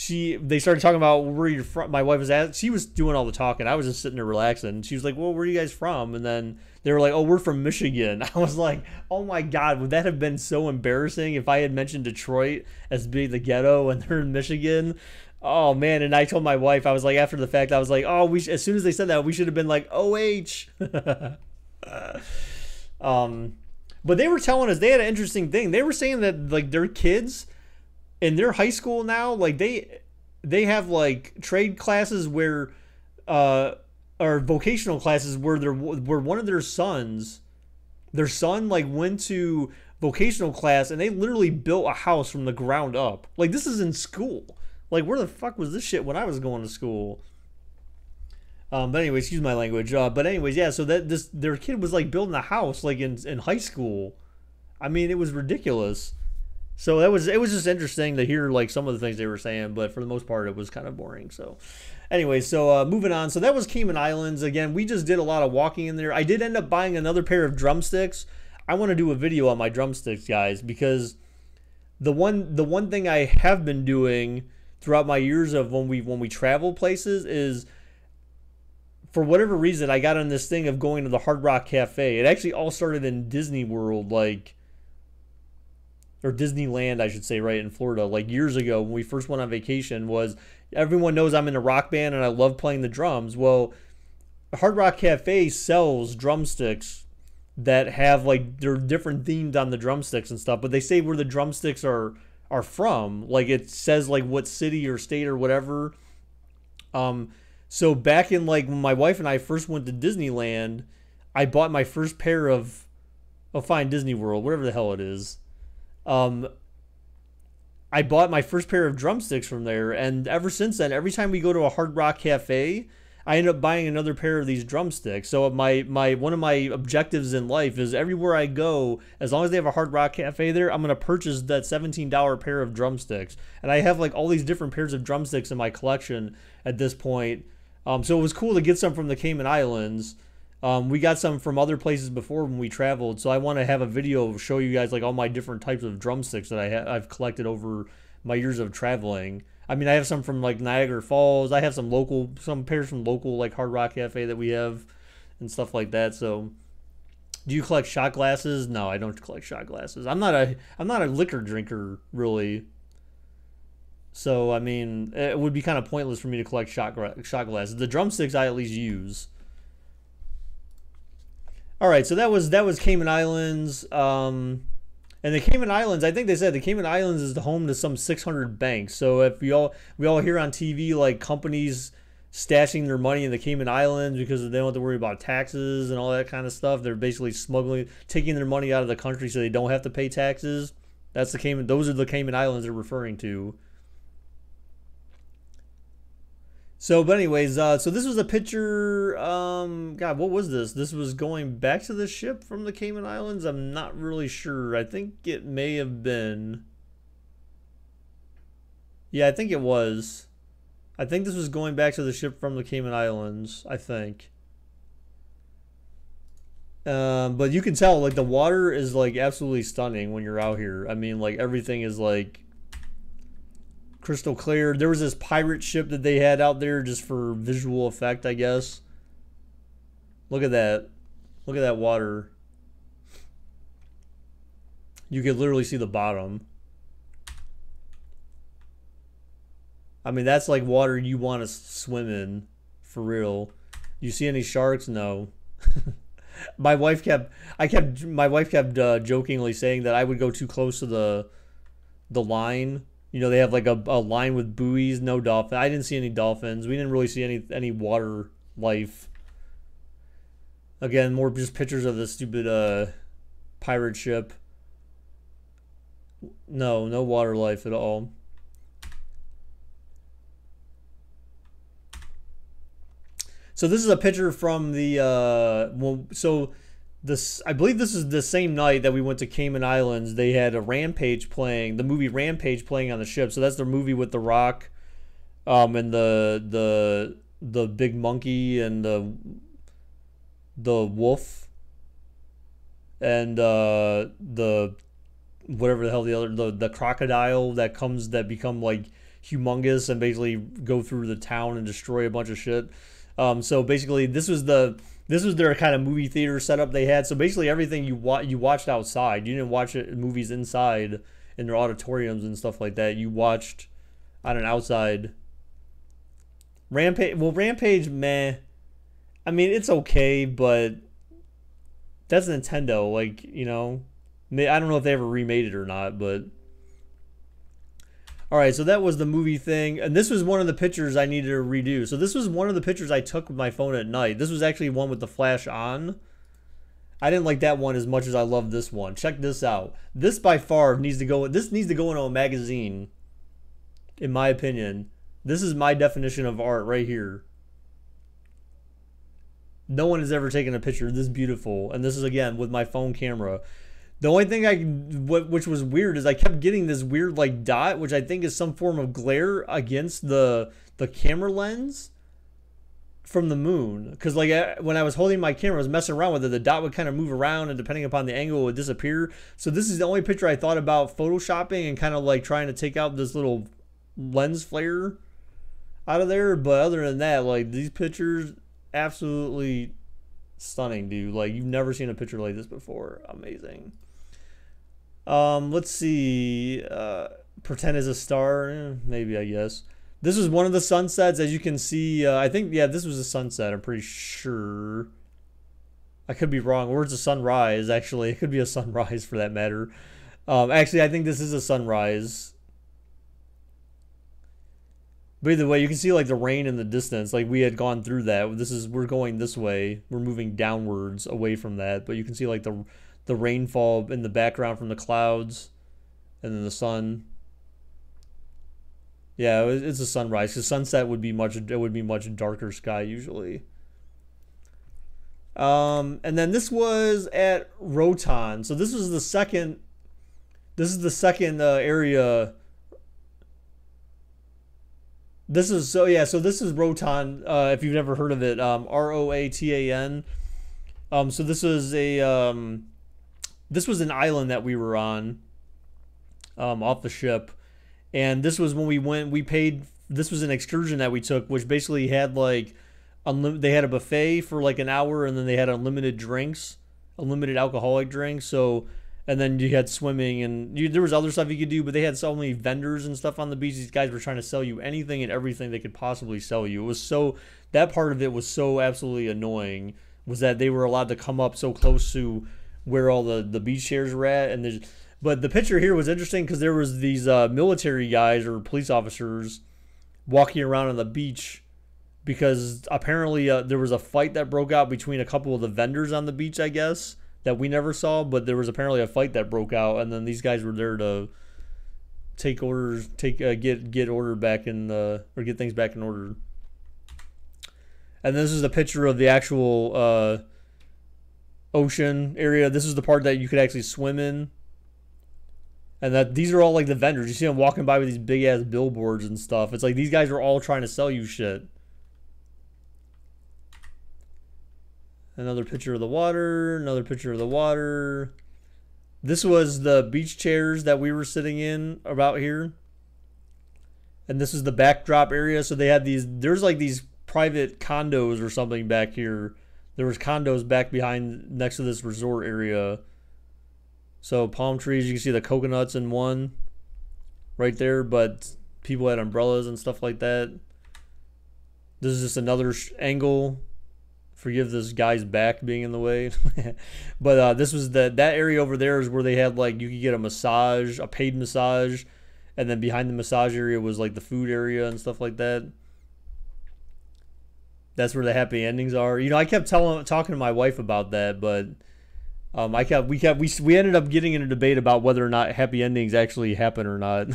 they started talking about where you're from. My wife was she was doing all the talking. I was just sitting there relaxing. She was like, "Well, where are you guys from?" And then they were like, "Oh, we're from Michigan." I was like, "Oh my god, would that have been so embarrassing if I had mentioned Detroit as being the ghetto and they're in Michigan?" Oh man. And I told my wife, I was like, after the fact, I was like, "Oh, as soon as they said that, we should have been like OH." But they were telling us they had an interesting thing. They were saying that like their kids in their high school now, like they have like trade classes where or vocational classes where one of their son like went to vocational class and they literally built a house from the ground up. Like this is in school. Like where the fuck was this shit when I was going to school? But anyway, excuse my language. But anyways, yeah. So their kid was like building a house like in high school. I mean, it was ridiculous. So it was just interesting to hear like some of the things they were saying, but for the most part, it was kind of boring. So, anyway, so moving on. So that was Cayman Islands. Again, we just did a lot of walking in there. I did end up buying another pair of drumsticks. I want to do a video on my drumsticks, guys, because the one thing I have been doing throughout my years of when we travel places is, for whatever reason, I got on this thing of going to the Hard Rock Cafe. It actually all started in Disney World, or Disneyland, I should say, right in Florida, like years ago when we first went on vacation. Was everyone knows I'm in a rock band and I love playing the drums. Well, Hard Rock Cafe sells drumsticks that have like they're different themed on the drumsticks and stuff, but they say where the drumsticks are from. Like it says like what city or state or whatever. So back in like when my wife and I first went to Disneyland, I bought my first pair of Disney World, whatever the hell it is. I bought my first pair of drumsticks from there, and ever since then, every time we go to a Hard Rock Cafe, I end up buying another pair of these drumsticks. So my one of my objectives in life is everywhere I go, as long as they have a Hard Rock Cafe there, I'm gonna purchase that $17 pair of drumsticks. And I have like all these different pairs of drumsticks in my collection at this point. So it was cool to get some from the Cayman Islands. We got some from other places before when we traveled, so I want to have a video show you guys like all my different types of drumsticks that I've collected over my years of traveling. I mean, I have some from like Niagara Falls. I have some pairs from local like Hard Rock Cafe that we have and stuff like that. So, do you collect shot glasses? No, I don't collect shot glasses. I'm not a liquor drinker really. So I mean, it would be kind of pointless for me to collect shot glasses. The drumsticks I at least use. All right, so that was Cayman Islands, and the Cayman Islands. I think they said the Cayman Islands is the home to some 600 banks. So if we all hear on TV like companies stashing their money in the Cayman Islands because they don't have to worry about taxes and all that kind of stuff. They're basically taking their money out of the country so they don't have to pay taxes. Those are the Cayman Islands they're referring to. So, but anyways, so this was a picture, God, what was this? This was going back to the ship from the Cayman Islands? I'm not really sure. I think it may have been. Yeah, I think it was. I think this was going back to the ship from the Cayman Islands, I think. But you can tell, like, the water is, like, absolutely stunning when you're out here. I mean, like, everything is, like, crystal clear. There was this pirate ship that they had out there just for visual effect, I guess. Look at that. Look at that water. You could literally see the bottom. I mean, that's like water you want to swim in, for real. You see any sharks? No. My wife kept jokingly saying that I would go too close to the line You know, they have like a line with buoys, no dolphin. I didn't see any dolphins. We didn't really see any water life. Again, more just pictures of this stupid pirate ship. No water life at all. So this is a picture from the this, I believe this is the same night that we went to Cayman Islands. They had a Rampage playing, the movie Rampage playing on the ship. So that's the movie with The Rock, and the big monkey and the wolf, and the whatever the hell the crocodile that become like humongous and basically go through the town and destroy a bunch of shit. So basically this was their kind of movie theater setup they had. So basically everything you watched outside. You didn't watch movies inside in their auditoriums and stuff like that. You watched on an outside. Rampage, meh. I mean, it's okay, but that's Nintendo. Like, you know, I don't know if they ever remade it or not, but all right, so that was the movie thing, and this was one of the pictures I needed to redo. So this was one of the pictures I took with my phone at night. This was actually one with the flash on. I didn't like that one as much as I love this one. Check this out. This by far needs to go. This needs to go into a magazine, in my opinion. This is my definition of art right here. No one has ever taken a picture this beautiful, and this is again with my phone camera. The only thing which was weird is I kept getting this weird like dot, which I think is some form of glare against the camera lens from the moon. Because like when I was holding my camera, I was messing around with it, the dot would kind of move around, and depending upon the angle, it would disappear. So this is the only picture I thought about photoshopping and kind of like trying to take out this little lens flare out of there. But other than that, like these pictures, absolutely stunning, dude. Like you've never seen a picture like this before. Amazing. Let's see. Pretend as a star. Maybe, I guess. This was one of the sunsets, as you can see. I think, yeah, this was a sunset. I'm pretty sure. I could be wrong. Or it's a sunrise, actually. It could be a sunrise, for that matter. Actually, I think this is a sunrise. But either way, you can see, like, the rain in the distance. Like, we had gone through that. We're going this way. We're moving downwards away from that. But you can see, like, the rainfall in the background from the clouds, and then the sun. Yeah, it's a sunrise. Because sunset would be much darker sky usually. And then this was at Rotan. So this was the second. This is the second area. This is so this is Rotan. If you've never heard of it, Roatan. So this was this was an island that we were on, off the ship, and this was when we went. We paid. This was an excursion that we took, which basically had like, they had a buffet for like an hour, and then they had unlimited drinks, unlimited alcoholic drinks. So, and then you had swimming, and there was other stuff you could do, but they had so many vendors and stuff on the beach. These guys were trying to sell you anything and everything they could possibly sell you. It was so, that part of it was so absolutely annoying. Was that they were allowed to come up so close to where all the beach chairs were at, and but the picture here was interesting because there was these military guys or police officers walking around on the beach, because apparently there was a fight that broke out between a couple of the vendors on the beach, I guess, that we never saw, but there was apparently a fight that broke out, and then these guys were there to take orders, get order back in or get things back in order. And this is a picture of the actual ocean area. This is the part that you could actually swim in. And that these are all like the vendors. You see them walking by with these big ass billboards and stuff. It's like these guys are all trying to sell you shit. Another picture of the water. Another picture of the water. This was the beach chairs that we were sitting in about here. And this is the backdrop area. So they had these, there's like these private condos or something back here. There was condos back behind next to this resort area. So palm trees, you can see the coconuts in one right there, but people had umbrellas and stuff like that. This is just another angle. Forgive this guy's back being in the way. But this was that area over there is where they had like, you could get a massage, a paid massage, and then behind the massage area was like the food area and stuff like that. That's where the happy endings are. You know, I kept talking to my wife about that, but we ended up getting in a debate about whether or not happy endings actually happen or not.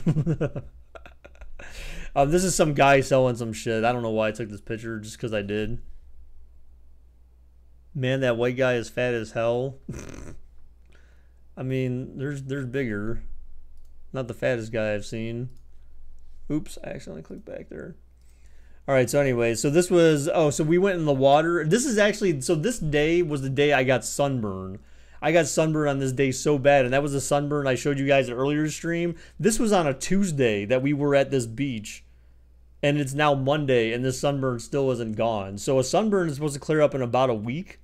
This is some guy selling some shit. I don't know why I took this picture, just because I did. Man, that white guy is fat as hell. I mean, there's bigger. Not the fattest guy I've seen. Oops, I accidentally clicked back there. All right, so anyway, so this was, so we went in the water. This is actually, so this day was the day I got sunburned. I got sunburned on this day so bad, and that was the sunburn I showed you guys earlier stream. This was on a Tuesday that we were at this beach, and it's now Monday, and this sunburn still isn't gone. So a sunburn is supposed to clear up in about a week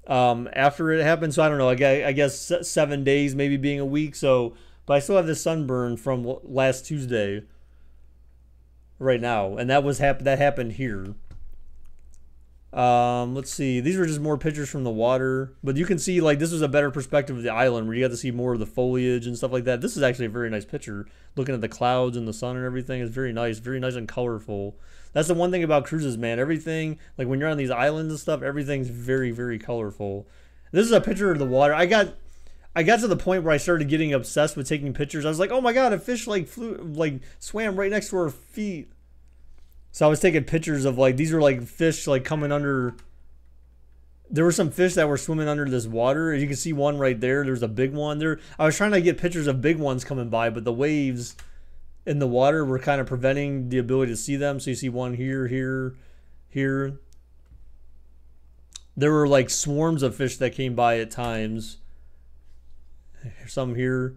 after it happened. So I don't know, I guess 7 days maybe being a week. So, but I still have this sunburn from last Tuesday right now, and that happened here. Let's see, these were just more pictures from the water, but you can see like this was a better perspective of the island where you got to see more of the foliage and stuff like that. This is actually a very nice picture, looking at the clouds and the sun and everything. It's very nice and colorful. That's the one thing about cruises, man. Everything, like when you're on these islands and stuff, everything's very, very colorful. This is a picture of the water. I got to the point where I started getting obsessed with taking pictures. I was like, oh my god, a fish swam right next to our feet. So I was taking pictures of like, these were like fish like coming under. There were some fish that were swimming under this water. You can see one right there. There's a big one there. I was trying to get pictures of big ones coming by, but the waves in the water were kind of preventing the ability to see them. So you see one here, here. There were like swarms of fish that came by at times. Some here.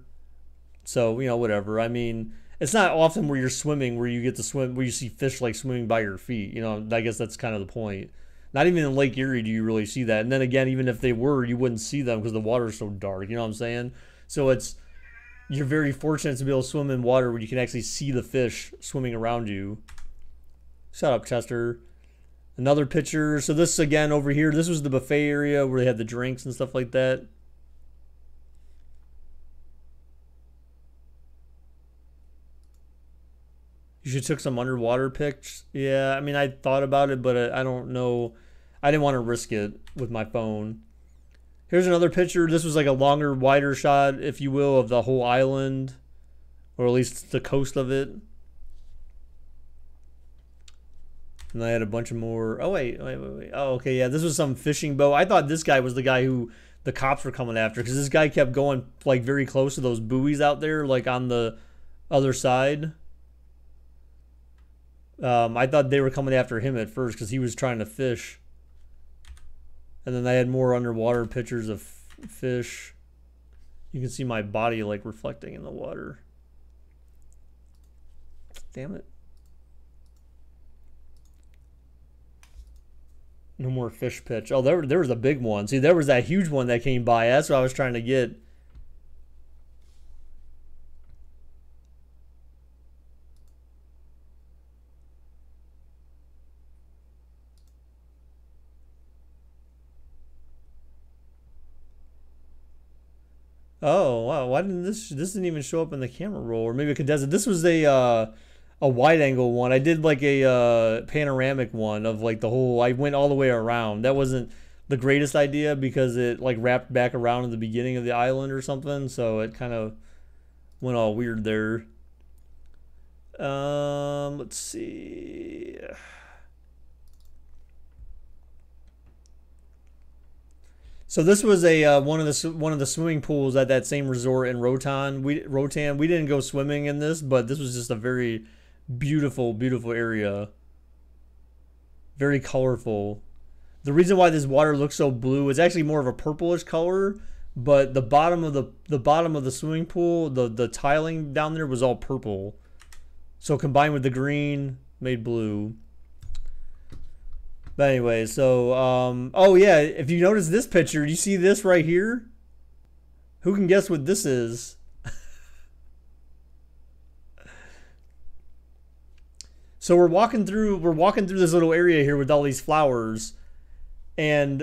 So, you know, whatever. I mean, it's not often where you're swimming where you get to swim, where you see fish like swimming by your feet. You know, I guess that's kind of the point. Not even in Lake Erie do you really see that. And then again, even if they were, you wouldn't see them because the water is so dark. You know what I'm saying? So you're very fortunate to be able to swim in water where you can actually see the fish swimming around you. Shut up, Chester. Another picture. So this again over here, this was the buffet area where they had the drinks and stuff like that. You should took some underwater pics. Yeah, I mean, I thought about it, but I don't know. I didn't want to risk it with my phone. Here's another picture. This was like a longer, wider shot, if you will, of the whole island, or at least the coast of it. And I had a bunch of more. Oh, wait. Oh, okay, yeah, this was some fishing boat. I thought this guy was the guy who the cops were coming after, because this guy kept going like very close to those buoys out there, like on the other side. I thought they were coming after him at first because he was trying to fish. And then I had more underwater pictures of fish. You can see my body like reflecting in the water. Damn it. No more fish pitch. Oh, there was a big one. See, there was that huge one that came by. That's what I was trying to get. Oh wow! Why didn't this didn't even show up in the camera roll? Or maybe it could does it. This was a wide angle one. I did like a panoramic one of like the whole. I went all the way around. That wasn't the greatest idea because it like wrapped back around in the beginning of the island or something. So it kind of went all weird there. Let's see. So this was a one of the swimming pools at that same resort in Rotan. We didn't go swimming in this, but this was just a very beautiful area. Very colorful. The reason why this water looks so blue is actually more of a purplish color, but the bottom of the swimming pool, the tiling down there was all purple. So combined with the green, made blue. But anyway, so, oh yeah, if you notice this picture, you see this right here? Who can guess what this is? So we're walking through this little area here with all these flowers, and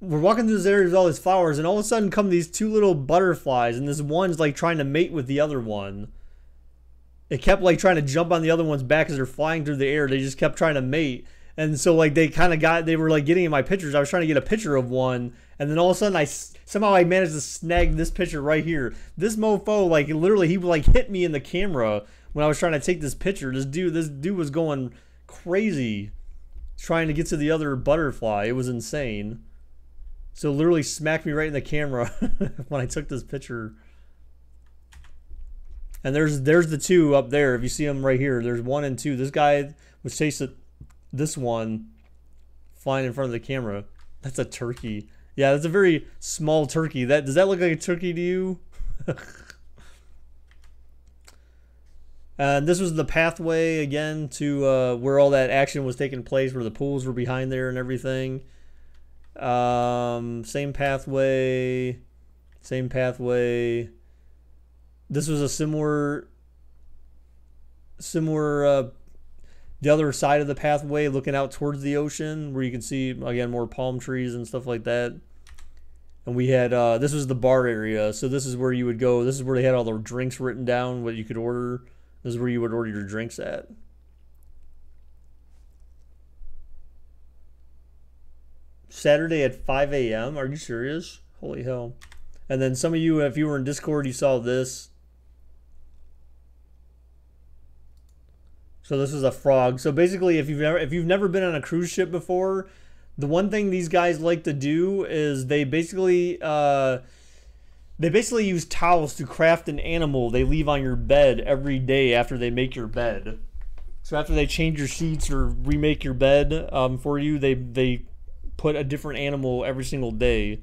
we're walking through this area with all these flowers, and all of a sudden come these two little butterflies, and this one's like trying to mate with the other one. It kept like trying to jump on the other one's back as they're flying through the air. They just kept trying to mate. And so like they were like getting in my pictures. I was trying to get a picture of one, and then all of a sudden somehow I managed to snag this picture right here. This mofo, like literally he like hit me in the camera when I was trying to take this picture. This dude was going crazy trying to get to the other butterfly. It was insane. So literally smacked me right in the camera when I took this picture. And there's the two up there. If you see them right here, there's 1 and 2. This guy was chasing this one flying in front of the camera. That's a turkey. Yeah, that's a very small turkey. Does that look like a turkey to you? And this was the pathway again to where all that action was taking place, where the pools were behind there and everything. Same pathway. This was a similar the other side of the pathway looking out towards the ocean, where you can see again more palm trees and stuff like that. And we had this was the bar area, so this is where you would go. This is where they had all the drinks written down, what you could order. This is where you would order your drinks at. Saturday at 5 a.m. Are you serious? Holy hell. And then some of you, if you were in Discord, you saw this. So this is a frog. So basically, if you've never been on a cruise ship before, the one thing these guys like to do is they basically use towels to craft an animal they leave on your bed every day after they make your bed. So after they change your sheets or remake your bed for you, they put a different animal every single day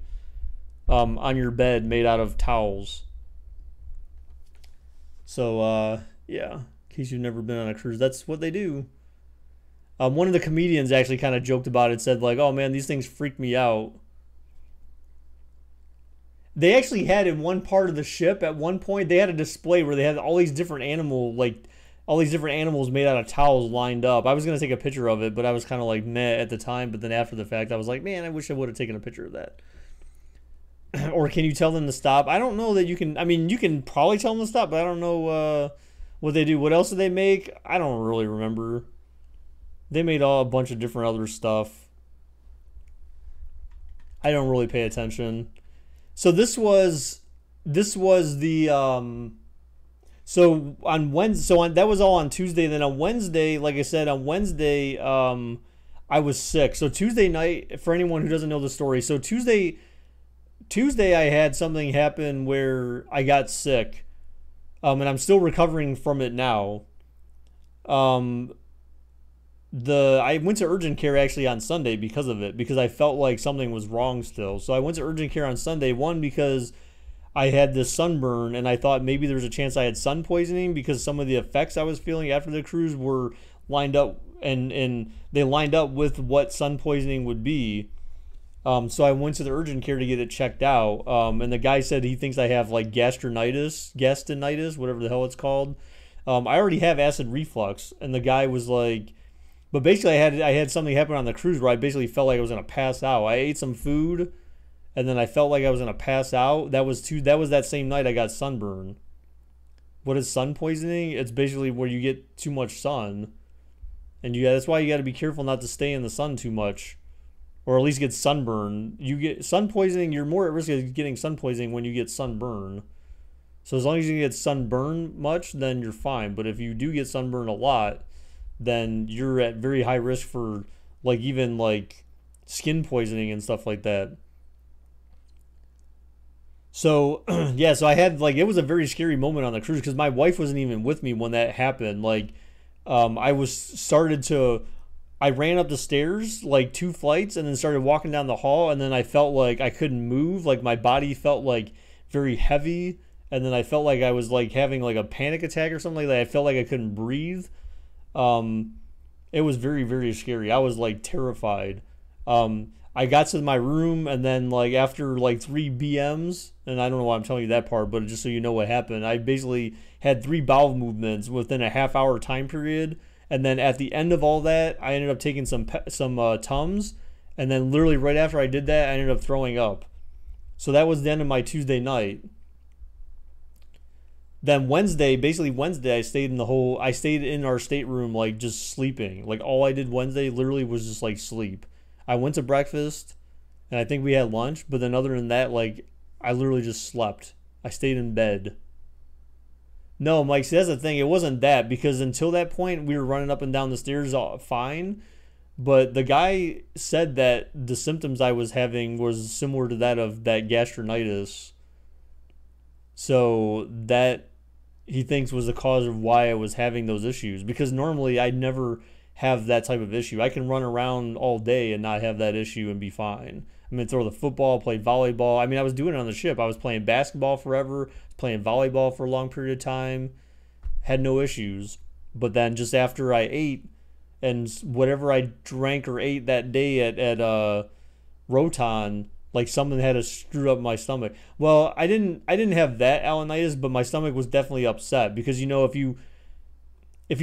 on your bed made out of towels. So yeah, in case you've never been on a cruise, that's what they do. One of the comedians actually kind of joked about it, said like, oh man, these things freak me out. They actually had in one part of the ship at one point, they had a display where they had all these different animals made out of towels lined up. I was going to take a picture of it, but I was kind of like meh at the time. But then after the fact, I was like, man, I wish I would have taken a picture of that. Or can you tell them to stop? I don't know that you can. I mean, you can probably tell them to stop, but I don't know what they do. What else did they make? I don't really remember. They made a bunch of different other stuff. I don't really pay attention. So this was the so on Wednesday, that was all on Tuesday. Then on Wednesday, like I said, on Wednesday, I was sick. So Tuesday night, for anyone who doesn't know the story, so Tuesday I had something happen where I got sick, and I'm still recovering from it now. I went to urgent care actually on Sunday because of it, because I felt like something was wrong still. So I went to urgent care on Sunday, one because I had this sunburn and I thought maybe there was a chance I had sun poisoning, because some of the effects I was feeling after the cruise were lined up and they lined up with what sun poisoning would be. So I went to the urgent care to get it checked out. And the guy said he thinks I have like gastrinitis, whatever the hell it's called. I already have acid reflux, and the guy was like, but basically I had something happen on the cruise where I basically felt like I was gonna pass out. I ate some food, and then I felt like I was gonna pass out. That was that same night I got sunburn. What is sun poisoning? It's basically where you get too much sun, and that's why you got to be careful not to stay in the sun too much, or at least get sunburn. You get sun poisoning, you're more at risk of getting sun poisoning when you get sunburn. So as long as you get sunburn much, then you're fine. But if you do get sunburn a lot, then you're at very high risk for like even like skin poisoning and stuff like that. So yeah, so I had like, it was a very scary moment on the cruise because my wife wasn't even with me when that happened. Like I ran up the stairs like 2 flights and then started walking down the hall, and then I felt like I couldn't move, like my body felt like very heavy, and then I felt like I was like having like a panic attack or something like that. I felt like I couldn't breathe. It was very, very scary. I was like terrified. I got to my room, and then like after like 3 BMs, and I don't know why I'm telling you that part, but just so you know what happened, I basically had 3 bowel movements within a half-hour time period, and then at the end of all that, I ended up taking some Tums, And then literally right after I did that, I ended up throwing up. So that was the end of my Tuesday night. Then basically Wednesday, I stayed in our stateroom, like just sleeping. Like all I did Wednesday literally was just like sleep. I went to breakfast and I think we had lunch, but then other than that, like I literally just slept. I stayed in bed. No, Mike, see, that's the thing. It wasn't that, because until that point, we were running up and down the stairs all fine. But the guy said that the symptoms I was having was similar to that of that gastritis. So that he thinks was the cause of why I was having those issues. Because normally I never have that type of issue. I can run around all day and not have that issue and be fine. I mean, throw the football, play volleyball. I mean, I was doing it on the ship. I was playing basketball forever, playing volleyball for a long period of time, had no issues. But then just after I ate, and whatever I drank or ate that day at Roton, like something had to screw up my stomach. Well, I didn't have that alanitis, but my stomach was definitely upset because, you know, if you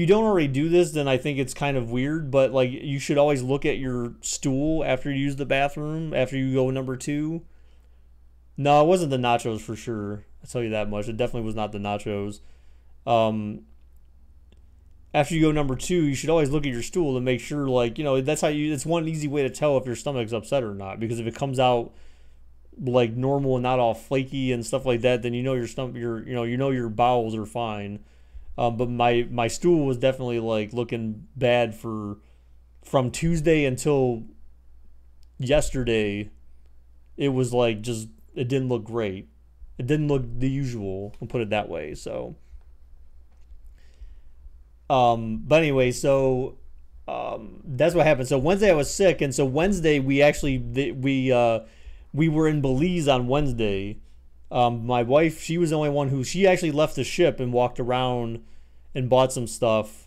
don't already do this, then I think it's kind of weird, but like you should always look at your stool after you use the bathroom, after you go number 2. No, it wasn't the nachos for sure. I'll tell you that much. It definitely was not the nachos. After you go number 2, you should always look at your stool to make sure, like, you know, it's one easy way to tell if your stomach's upset or not, because if it comes out like normal and not all flaky and stuff like that, then you know your bowels are fine. But my stool was definitely like looking bad from Tuesday until yesterday. It was like it didn't look great. It didn't look the usual, I'll put it that way. So but anyway, so that's what happened. So Wednesday I was sick, and so Wednesday we were in Belize on Wednesday. My wife, she was the only one she actually left the ship and walked around and bought some stuff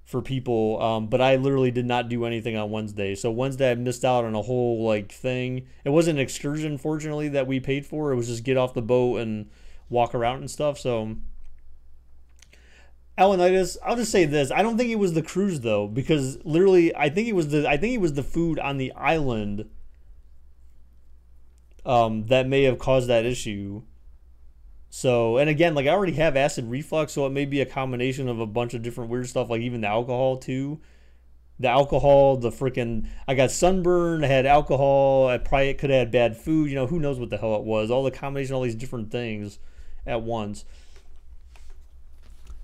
for people. But I literally did not do anything on Wednesday. So Wednesday I missed out on a whole like thing. It wasn't an excursion, fortunately, that we paid for. It was just get off the boat and walk around and stuff. So alanitis, I'll just say this. I don't think it was the cruise though, because literally I think it was the food on the island that may have caused that issue. So, and again, like I already have acid reflux, so it may be a combination of a bunch of different weird stuff, like even the alcohol too. The alcohol, I got sunburn, I had alcohol, I probably could have had bad food, you know, who knows what the hell it was. All the combination of all these different things at once.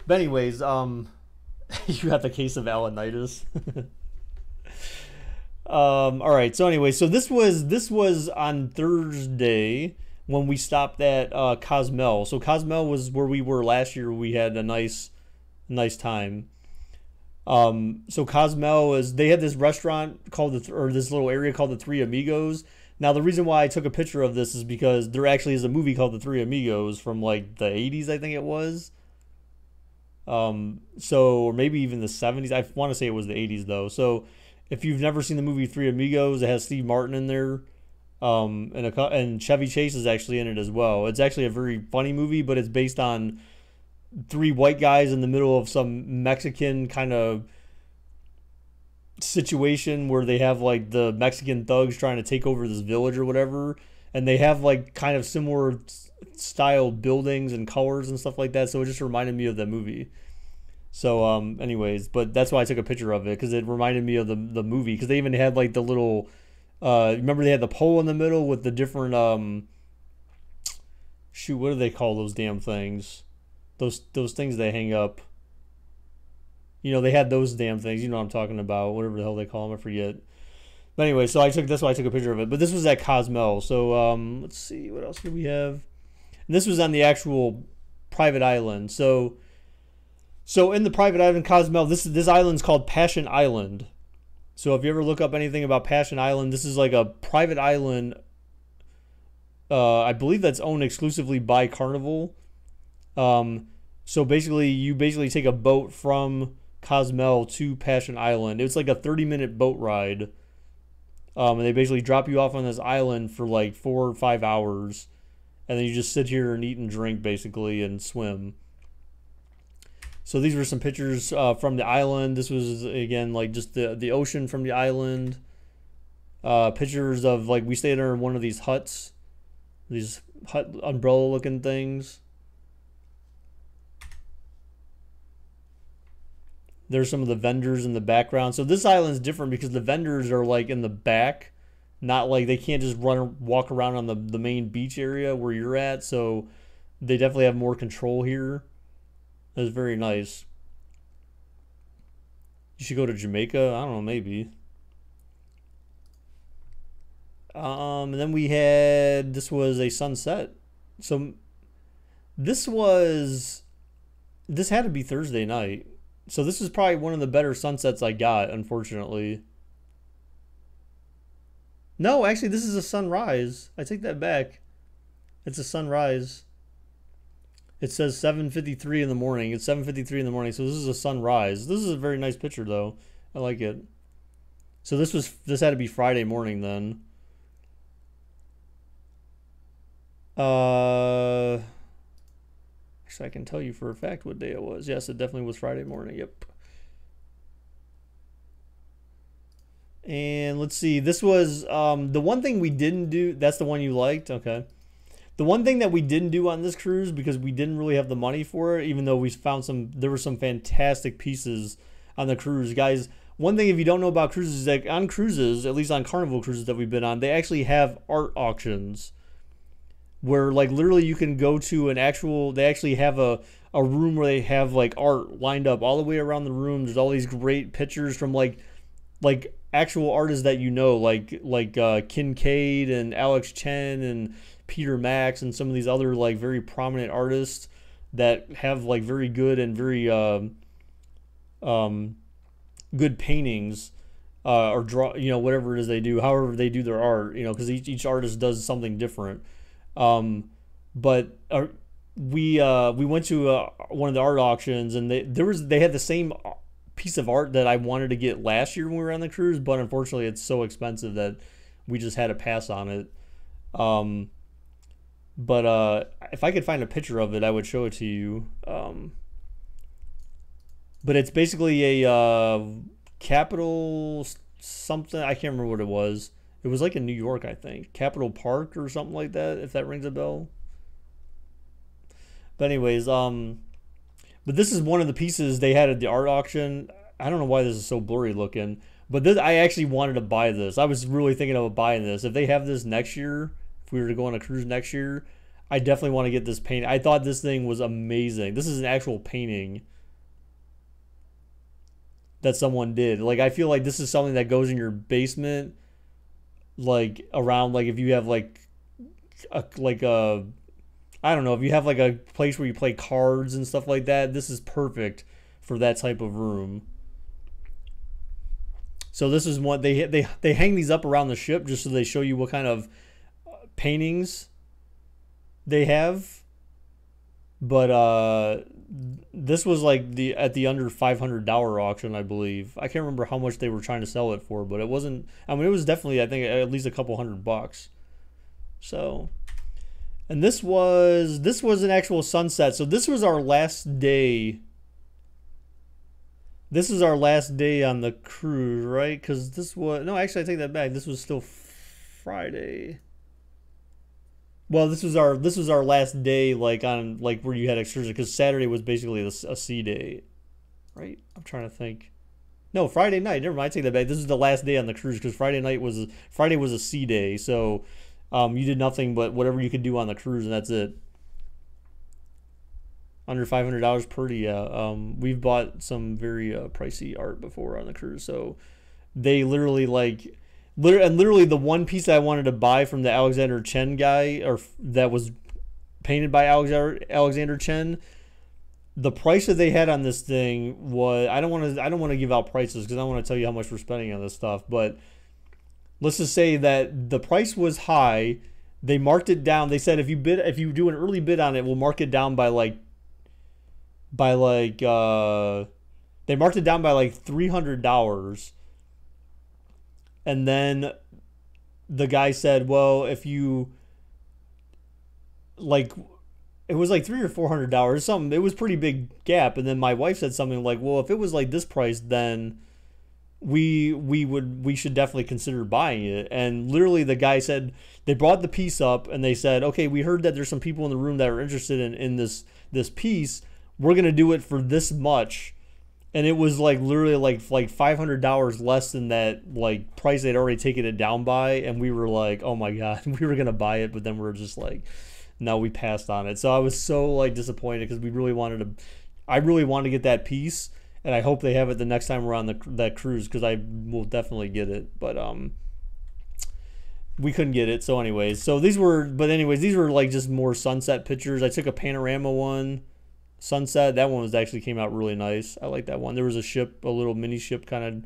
But anyways, you got the case of alanitis. All right. So anyway, so this was on Thursday when we stopped at Cozumel. So Cozumel was where we were last year. We had a nice time. So Cozumel they had this restaurant called this little area called the Three Amigos. Now the reason why I took a picture of this is because there actually is a movie called The Three Amigos from like the 80s, I think it was. Or maybe even the 70s. I want to say it was the 80s though. So if you've never seen the movie Three Amigos, it has Steve Martin in there. And Chevy Chase is actually in it as well. It's actually a very funny movie, but it's based on 3 white guys in the middle of some Mexican kind of situation where they have like the Mexican thugs trying to take over this village or whatever, and they have like kind of similar style buildings and colors and stuff like that, so it just reminded me of that movie. So anyways, but that's why I took a picture of it, because it reminded me of the movie, because they even had like the little remember they had the pole in the middle with the different what do they call those damn things, those things they hang up, you know, they had those damn things, you know what I'm talking about, whatever the hell they call them, I forget. But anyway, so that's why I took a picture of it. But this was at Cozumel. So let's see, what else do we have? And this was on the actual private island. So in the private island Cozumel, this island's called Passion Island. So if you ever look up anything about Passion Island, this is like a private island. I believe that's owned exclusively by Carnival. So basically, you take a boat from Cozumel to Passion Island. It's like a 30-minute boat ride. And they basically drop you off on this island for like 4 or 5 hours. And then you just sit here and eat and drink, basically, and swim. So these were some pictures from the island. This was, again, like just the ocean from the island. Pictures of like we stayed under one of these huts, these hut umbrella looking things. There's some of the vendors in the background. So this island's different because the vendors are like in the back, not like they can't just walk around on the main beach area where you're at. So they definitely have more control here. That's very nice. You should go to Jamaica. I don't know, maybe. And then we had, this was a sunset. So this had to be Thursday night. So this is probably one of the better sunsets I got, unfortunately. No, actually, this is a sunrise. I take that back. It's a sunrise. It says 7:53 in the morning. It's 7:53 in the morning, so this is a sunrise. This is a very nice picture, though. I like it. So this had to be Friday morning then. Actually, I can tell you for a fact what day it was. Yes, it definitely was Friday morning. Yep. And let's see. This was the one thing we didn't do. That's the one you liked? Okay. The one thing that we didn't do on this cruise, because we didn't really have the money for it, even though we found there were some fantastic pieces on the cruise. Guys, one thing if you don't know about cruises is that on cruises, at least on Carnival cruises that we've been on, they actually have art auctions where like literally you can go to they actually have a room where they have like art lined up all the way around the room. There's all these great pictures from like actual artists that you know, like Kincaid and Alex Chen and Peter Max and some of these other like very prominent artists that have like very good and very good paintings or draw, whatever it is they do, however they do their art, because each artist does something different. But we went to one of the art auctions, and they had the same piece of art that I wanted to get last year when we were on the cruise, but unfortunately it's so expensive that we just had to pass on it. But if I could find a picture of it, I would show it to you. But it's basically a Capitol something. I can't remember what it was. It was like in New York, I think. Capitol Park or something like that, if that rings a bell. But anyways, but this is one of the pieces they had at the art auction. I don't know why this is so blurry looking, but I actually wanted to buy this. I was really thinking about buying this. If they have this next year, if we were to go on a cruise next year, I definitely want to get this painting. I thought this thing was amazing. This is an actual painting that someone did. Like, I feel like this is something that goes in your basement, like around, like if you have like a I don't know, if you have like a place where you play cards and stuff like that, this is perfect for that type of room. So this is what they hang these up around the ship just so they show you what kind of paintings they have. But this was like at the under $500 auction, I believe. I can't remember how much they were trying to sell it for, but it wasn't. I mean, it was definitely, I think, at least a couple $100. So, and this was an actual sunset. So this was our last day. This is our last day on the cruise, right? Because no, actually, I take that back. This was still Friday. Well, this was our last day, like on like where you had excursion, because Saturday was basically a sea day, right? I'm trying to think. No, Friday night. Never mind. I take that back. This is the last day on the cruise because Friday was a sea day. So, you did nothing but whatever you could do on the cruise, and that's it. Under $500 per day. Yeah. We've bought some very pricey art before on the cruise, so they literally like. Literally the one piece that I wanted to buy from the Alexander Chen guy, or that was painted by Alexander Chen, the price that they had on this thing was, I don't want to give out prices because I want to tell you how much we're spending on this stuff, but let's just say that the price was high. They marked it down. They said if you do an early bid on it, we'll mark it down by they marked it down by like $300. And then the guy said, well, if you like, it was like $300 or $400, something. It was pretty big gap. And then my wife said something like, well, if it was like this price, then we should definitely consider buying it. And literally the guy said they brought the piece up and they said, okay, we heard that there's some people in the room that are interested in this piece. We're gonna do it for this much. And it was like literally like $500 less than that like price they'd already taken it down by. And we were like, oh my god, we were gonna buy it, but then we are just like, no, we passed on it. So I was so like disappointed because I really wanted to get that piece, and I hope they have it the next time we're on that cruise, because I will definitely get it. But we couldn't get it. So anyways, these were like just more sunset pictures. I took a panorama one, sunset. That one was actually came out really nice. I like that one. There was a ship, a little mini ship kind of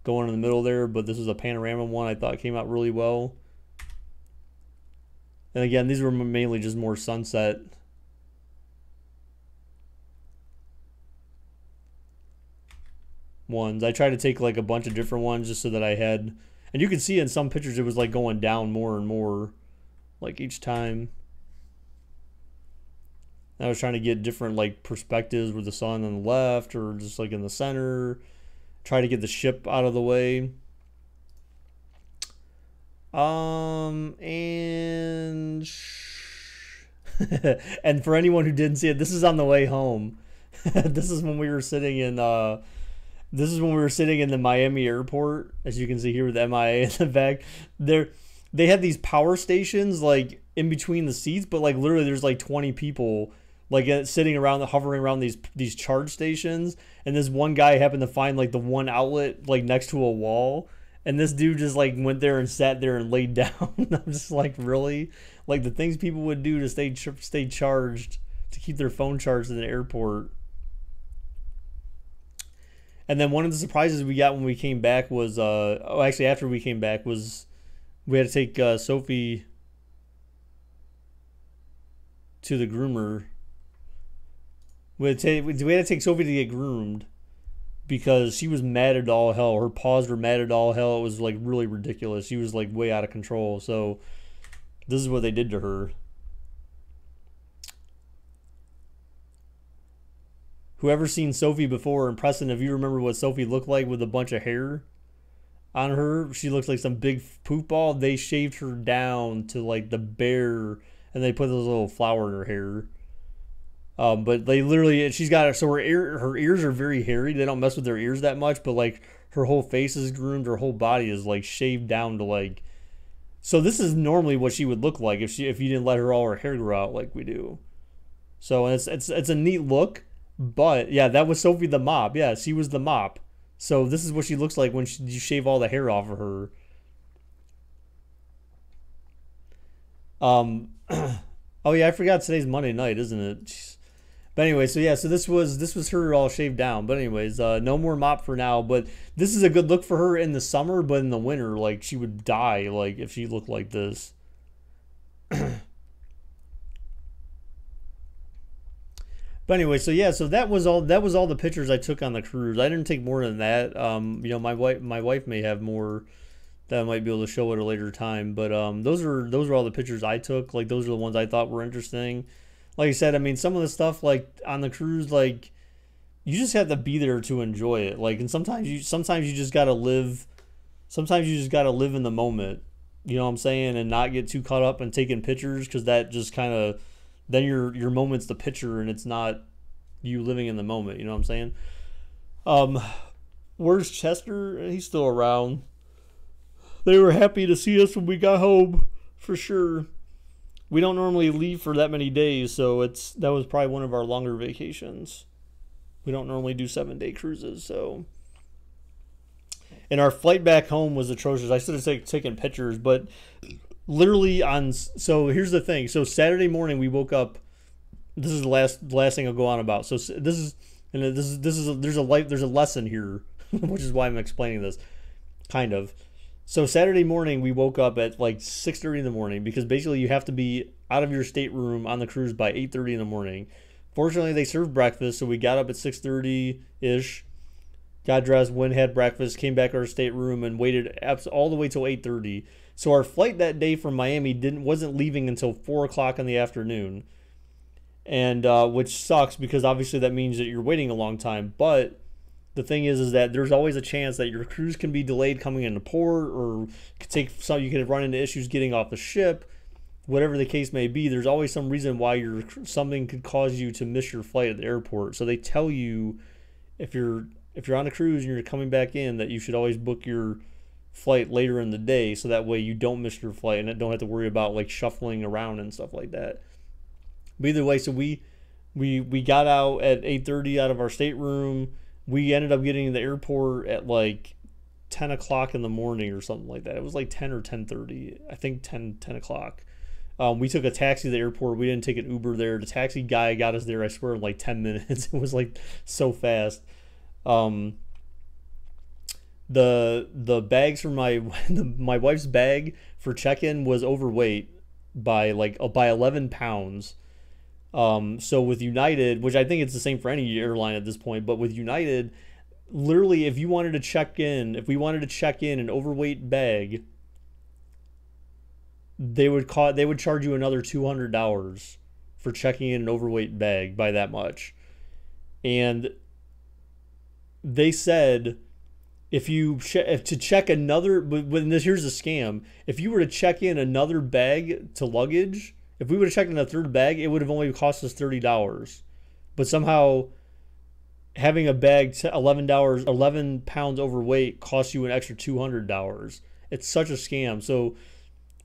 going in the middle there, but this was a panorama one. I thought came out really well. And again, these were mainly just more sunset. Ones. I tried to take like a bunch of different ones just so that I had, and you can see in some pictures it was like going down more and more like each time. I was trying to get different like perspectives with the sun on the left or just like in the center. Try to get the ship out of the way. And and for anyone who didn't see it, this is on the way home. This is when we were sitting in the Miami airport, as you can see here with MIA in the back. They had these power stations like in between the seats, but like literally there's like 20 people like sitting around, hovering around these charge stations, and this one guy happened to find like the one outlet like next to a wall, and this dude just like went there and sat there and laid down. I'm just like, really? Like the things people would do to stay charged, to keep their phone charged in the airport. And then one of the surprises we got when we came back was, actually after we came back, was we had to take Sophie to the groomer. We had to take Sophie to get groomed because she was matted to all hell. Her paws were matted to all hell. It was like really ridiculous. She was like way out of control. So this is what they did to her. Whoever's seen Sophie before, and Preston, if you remember what Sophie looked like with a bunch of hair on her, she looks like some big poop ball. They shaved her down to like the bare, and they put this little flower in her hair. But they literally, she's got, so her ears are very hairy. They don't mess with their ears that much, but like her whole face is groomed. Her whole body is like shaved down to like, so this is normally what she would look like if you didn't let all her hair grow out like we do. So it's a neat look. But yeah, that was Sophie the mop. Yeah, she was the mop. So this is what she looks like when you shave all the hair off of her. Oh yeah, I forgot today's Monday night, isn't it? Jeez. But anyway, so yeah, so this was her all shaved down. But anyways, no more mop for now. But this is a good look for her in the summer, but in the winter, like she would die like if she looked like this. But anyway, so yeah, so that was all the pictures I took on the cruise. I didn't take more than that. You know, my wife may have more that I might be able to show at a later time. But those are all the pictures I took. Like those are the ones I thought were interesting. Like I said, I mean, some of the stuff like on the cruise, like you just have to be there to enjoy it. Like, and sometimes you just gotta live. Sometimes you just gotta live in the moment. You know what I'm saying, and not get too caught up in taking pictures, because that just kind of, then your moment's the picture and it's not you living in the moment. You know what I'm saying? Where's Chester? He's still around. They were happy to see us when we got home, for sure. We don't normally leave for that many days, so that was probably one of our longer vacations. We don't normally do 7-day cruises, so. And our flight back home was atrocious. I should have taken pictures, but literally so here's the thing. So Saturday morning we woke up. This is the last thing I'll go on about. So there's a lesson here, which is why I'm explaining this, kind of. So Saturday morning we woke up at like 6:30 in the morning, because basically you have to be out of your stateroom on the cruise by 8:30 in the morning. Fortunately, they served breakfast, so we got up at 6:30 ish. Got dressed, went, had breakfast, came back to our stateroom, and waited all the way till 8:30. So our flight that day from Miami wasn't leaving until 4 o'clock in the afternoon, and which sucks, because obviously that means that you're waiting a long time. But the thing is that there's always a chance that your cruise can be delayed coming into port, or could take some. You could run into issues getting off the ship. Whatever the case may be, there's always some reason why something could cause you to miss your flight at the airport. So they tell you if you're on a cruise and you're coming back in, that you should always book your flight later in the day, so that way you don't miss your flight and don't have to worry about like shuffling around and stuff like that. But either way, so we got out at 8:30 out of our stateroom. We ended up getting to the airport at like 10 o'clock in the morning or something like that. It was like 10 or 10:30. I think 10 o'clock. We took a taxi to the airport. We didn't take an Uber there. The taxi guy got us there, I swear, in like 10 minutes. It was like so fast. The bags for my wife's bag for check-in was overweight by 11 pounds. So with United, which I think it's the same for any airline at this point, but with United, literally, if we wanted to check in an overweight bag, they would charge you another $200 for checking in an overweight bag by that much. And they said here's the scam. If you were to check in another bag to luggage, if we would have checked in a third bag, it would have only cost us $30. But somehow having a bag 11 pounds overweight costs you an extra $200. It's such a scam. So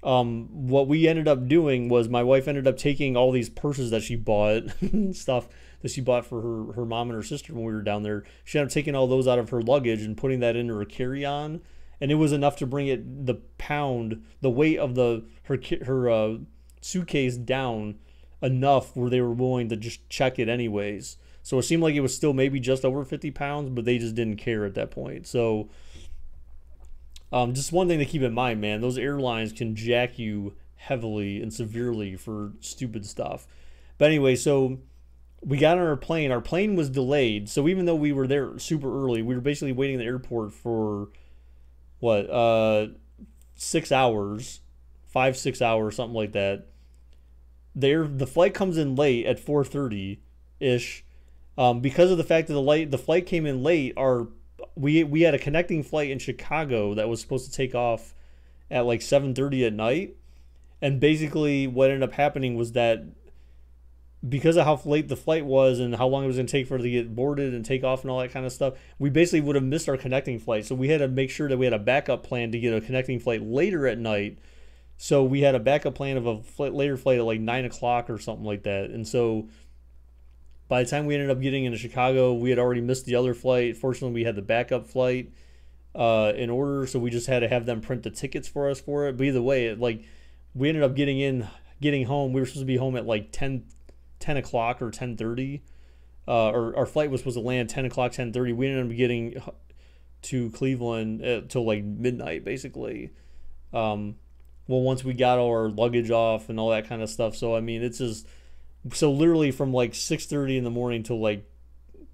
what we ended up doing was my wife ended up taking all these purses that she bought, stuff that she bought for her mom and her sister when we were down there. She ended up taking all those out of her luggage and putting that into her carry-on, and it was enough to bring the weight of her suitcase down enough where they were willing to just check it anyways. So it seemed like it was still maybe just over 50 pounds, but they just didn't care at that point. So just one thing to keep in mind, man, those airlines can jack you heavily and severely for stupid stuff. But anyway, so we got on our plane. Our plane was delayed. So even though we were there super early, we were basically waiting in the airport for 6 hours, 5-6 hours, something like that. The flight comes in late at 4:30-ish. Because of the fact that the flight came in late, we had a connecting flight in Chicago that was supposed to take off at like 7:30 at night. And basically what ended up happening was that because of how late the flight was and how long it was going to take for it to get boarded and take off and all that kind of stuff, we basically would have missed our connecting flight. So we had to make sure that we had a backup plan to get a connecting flight later at night. So we had a backup plan of a later flight at like 9 o'clock or something like that. And so by the time we ended up getting into Chicago, we had already missed the other flight. Fortunately, we had the backup flight in order, so we just had to have them print the tickets for us for it. But either way, we ended up getting home. We were supposed to be home at like 10 o'clock or 10:30. Our flight was supposed to land 10 o'clock, 10:30. We ended up getting to Cleveland till like midnight, basically. Once we got all our luggage off and all that kind of stuff. So, I mean, it's just... So literally from like 6:30 in the morning till like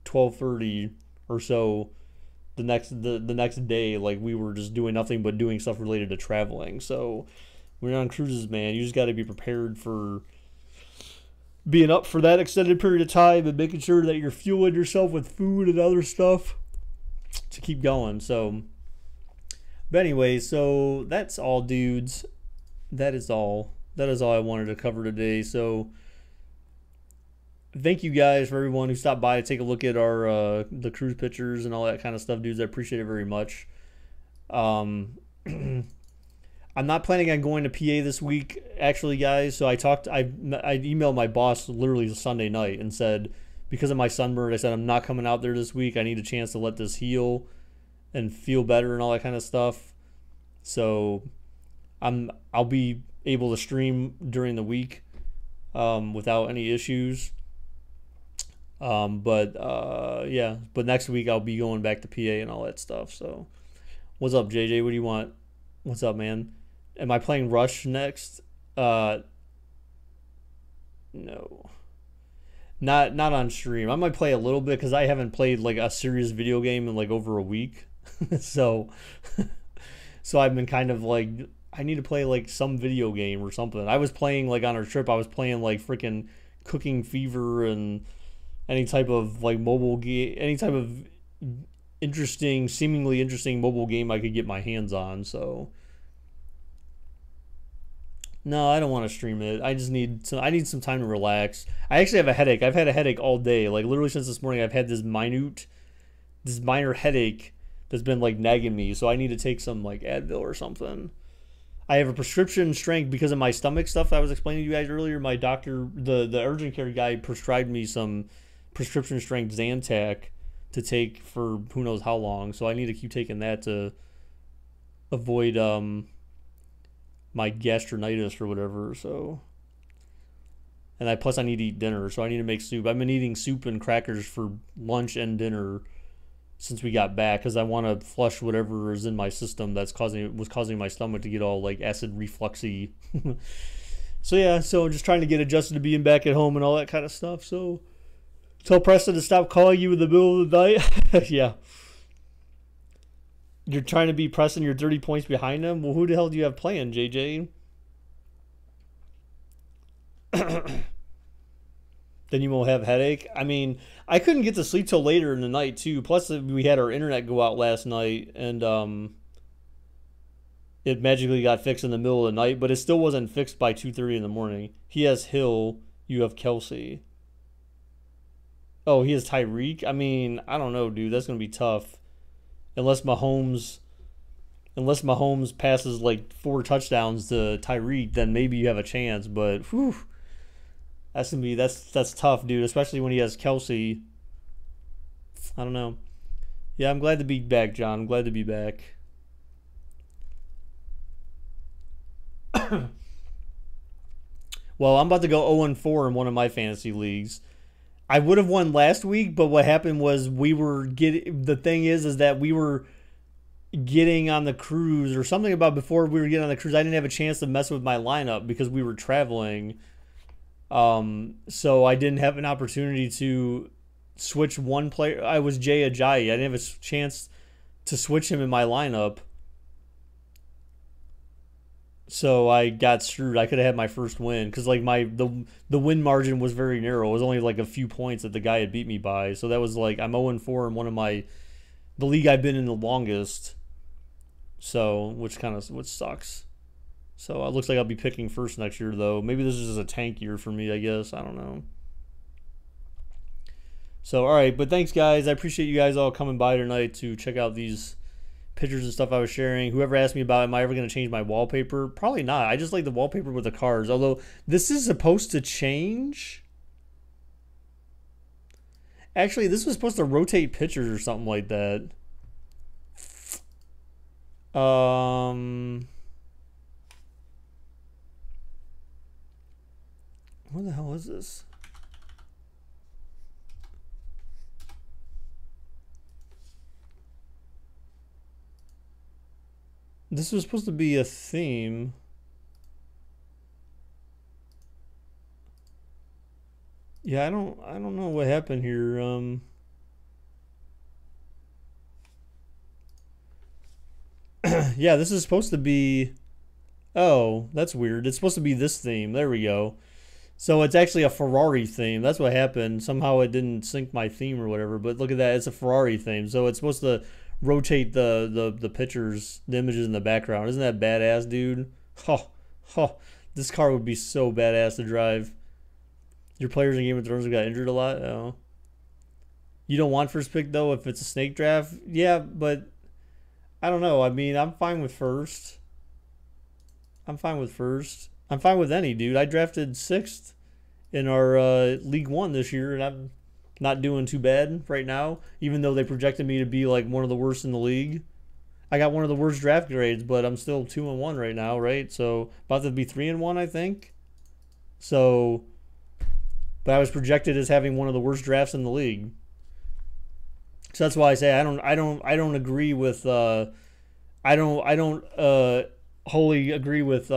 12:30 or so the next day, like we were just doing nothing but doing stuff related to traveling. So when you're on cruises, man, you just got to be prepared for being up for that extended period of time and making sure that you're fueling yourself with food and other stuff to keep going. So, but anyway, so that's all, dudes. That is all I wanted to cover today. So thank you guys for everyone who stopped by to take a look at our the cruise pictures and all that kind of stuff, dudes. I appreciate it very much. I'm not planning on going to PA this week, actually, guys. So I emailed my boss literally Sunday night and said, because of my sunburn, I said I'm not coming out there this week. I need a chance to let this heal and feel better and all that kind of stuff. So I'll be able to stream during the week without any issues. But next week I'll be going back to PA and all that stuff. So what's up, JJ? What do you want? What's up, man? Am I playing Rush next? No. Not on stream. I might play a little bit because I haven't played like a serious video game in like over a week. so I've been kind of like, I need to play like some video game or something. I was playing like on our trip, I was playing like freaking Cooking Fever and any type of like mobile game, any type of interesting, seemingly interesting mobile game I could get my hands on. So no, I don't want to stream it. I need some time to relax. I actually have a headache. I've had a headache all day. Like literally since this morning I've had this minor headache that's been like nagging me. So I need to take some like Advil or something. I have a prescription strength because of my stomach stuff I was explaining to you guys earlier. My doctor, the urgent care guy, prescribed me some prescription strength Zantac to take for who knows how long. So I need to keep taking that to avoid my gastritis or whatever. So, and plus I need to eat dinner, so I need to make soup. I've been eating soup and crackers for lunch and dinner since we got back because I want to flush whatever is in my system was causing my stomach to get all like acid refluxy. So yeah, so I'm just trying to get adjusted to being back at home and all that kind of stuff. So tell Preston to stop calling you in the middle of the night. Yeah. You're trying to be Preston, you're 30 points behind him? Well, who the hell do you have playing, JJ? Then you won't have headache. I mean, I couldn't get to sleep till later in the night too. Plus, we had our internet go out last night, and it magically got fixed in the middle of the night. But it still wasn't fixed by 2:30 in the morning. He has Hill. You have Kelsey. Oh, he has Tyreek. I mean, I don't know, dude. That's gonna be tough, unless Mahomes passes like 4 touchdowns to Tyreek. Then maybe you have a chance. But whew. That's tough, dude. Especially when he has Kelsey. I don't know. Yeah, I'm glad to be back, John. I'm glad to be back. Well, I'm about to go 0-4 in one of my fantasy leagues. I would have won last week, but what happened was the thing is that we were getting on the cruise or something about before we were getting on the cruise. I didn't have a chance to mess with my lineup because we were traveling. So I didn't have an opportunity to switch one player. I was Jay Ajayi. I didn't have a chance to switch him in my lineup. So I got screwed. I could have had my first win because like the win margin was very narrow. It was only like a few points that the guy had beat me by. So that was like I'm 0-4 in one of the league I've been in the longest. So which sucks. So it looks like I'll be picking first next year, though. Maybe this is just a tank year for me, I guess. I don't know. So, all right. But thanks, guys. I appreciate you guys all coming by tonight to check out these pictures and stuff I was sharing. Whoever asked me about, am I ever going to change my wallpaper? Probably not. I just like the wallpaper with the cars. Although, this is supposed to change. Actually, this was supposed to rotate pictures or something like that. What the hell is this? This was supposed to be a theme. Yeah, I don't know what happened here. Yeah, this is supposed to be. Oh, that's weird. It's supposed to be this theme. There we go. So it's actually a Ferrari theme. That's what happened. Somehow it didn't sync my theme or whatever. But look at that. It's a Ferrari theme. So it's supposed to rotate the pictures, the images in the background. Isn't that badass, dude? This car would be so badass to drive. Your players in Game of Thrones have got injured a lot? Oh. You don't want first pick, though, if it's a snake draft? Yeah, but I don't know. I mean, I'm fine with first. I'm fine with any, dude. I drafted 6th in our League One this year, and I'm not doing too bad right now, even though they projected me to be like one of the worst in the league. I got one of the worst draft grades, but I'm still 2-1 right now, right? So about to be 3-1, I think. So, but I was projected as having one of the worst drafts in the league. So that's why I say I don't agree with I don't wholly agree with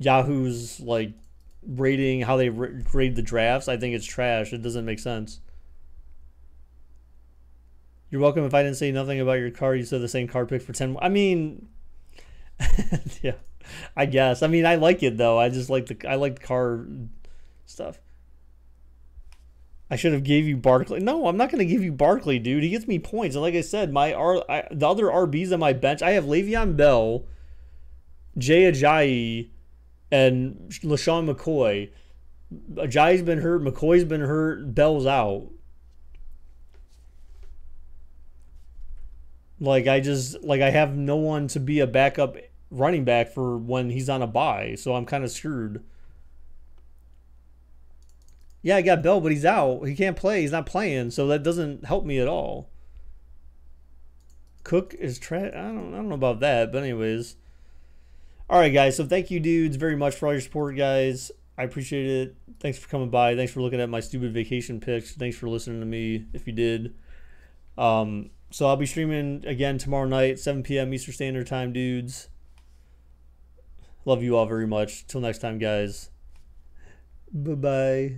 Yahoo's like rating, how they grade the drafts. I think it's trash. It doesn't make sense. You're welcome. If I didn't say nothing about your car, you said the same car pick for 10. I mean, yeah, I guess. I mean, I like it though. I like the car stuff. I should have gave you Barkley. No, I'm not going to give you Barkley, dude. He gets me points. And like I said, the other RBs on my bench, I have Le'Veon Bell, Jay Ajayi, and LaShawn McCoy. Ajayi's been hurt. McCoy's been hurt. Bell's out. I have no one to be a backup running back for when he's on a bye, so I'm kind of screwed. Yeah, I got Bell, but he's out. He can't play. He's not playing, so that doesn't help me at all. Cook is trash. I don't know about that, but anyways. All right, guys. So thank you, dudes, very much for all your support, guys. I appreciate it. Thanks for coming by. Thanks for looking at my stupid vacation pics. Thanks for listening to me, if you did. So I'll be streaming again tomorrow night, 7 p.m. Eastern Standard Time, dudes. Love you all very much. Till next time, guys. Bye-bye.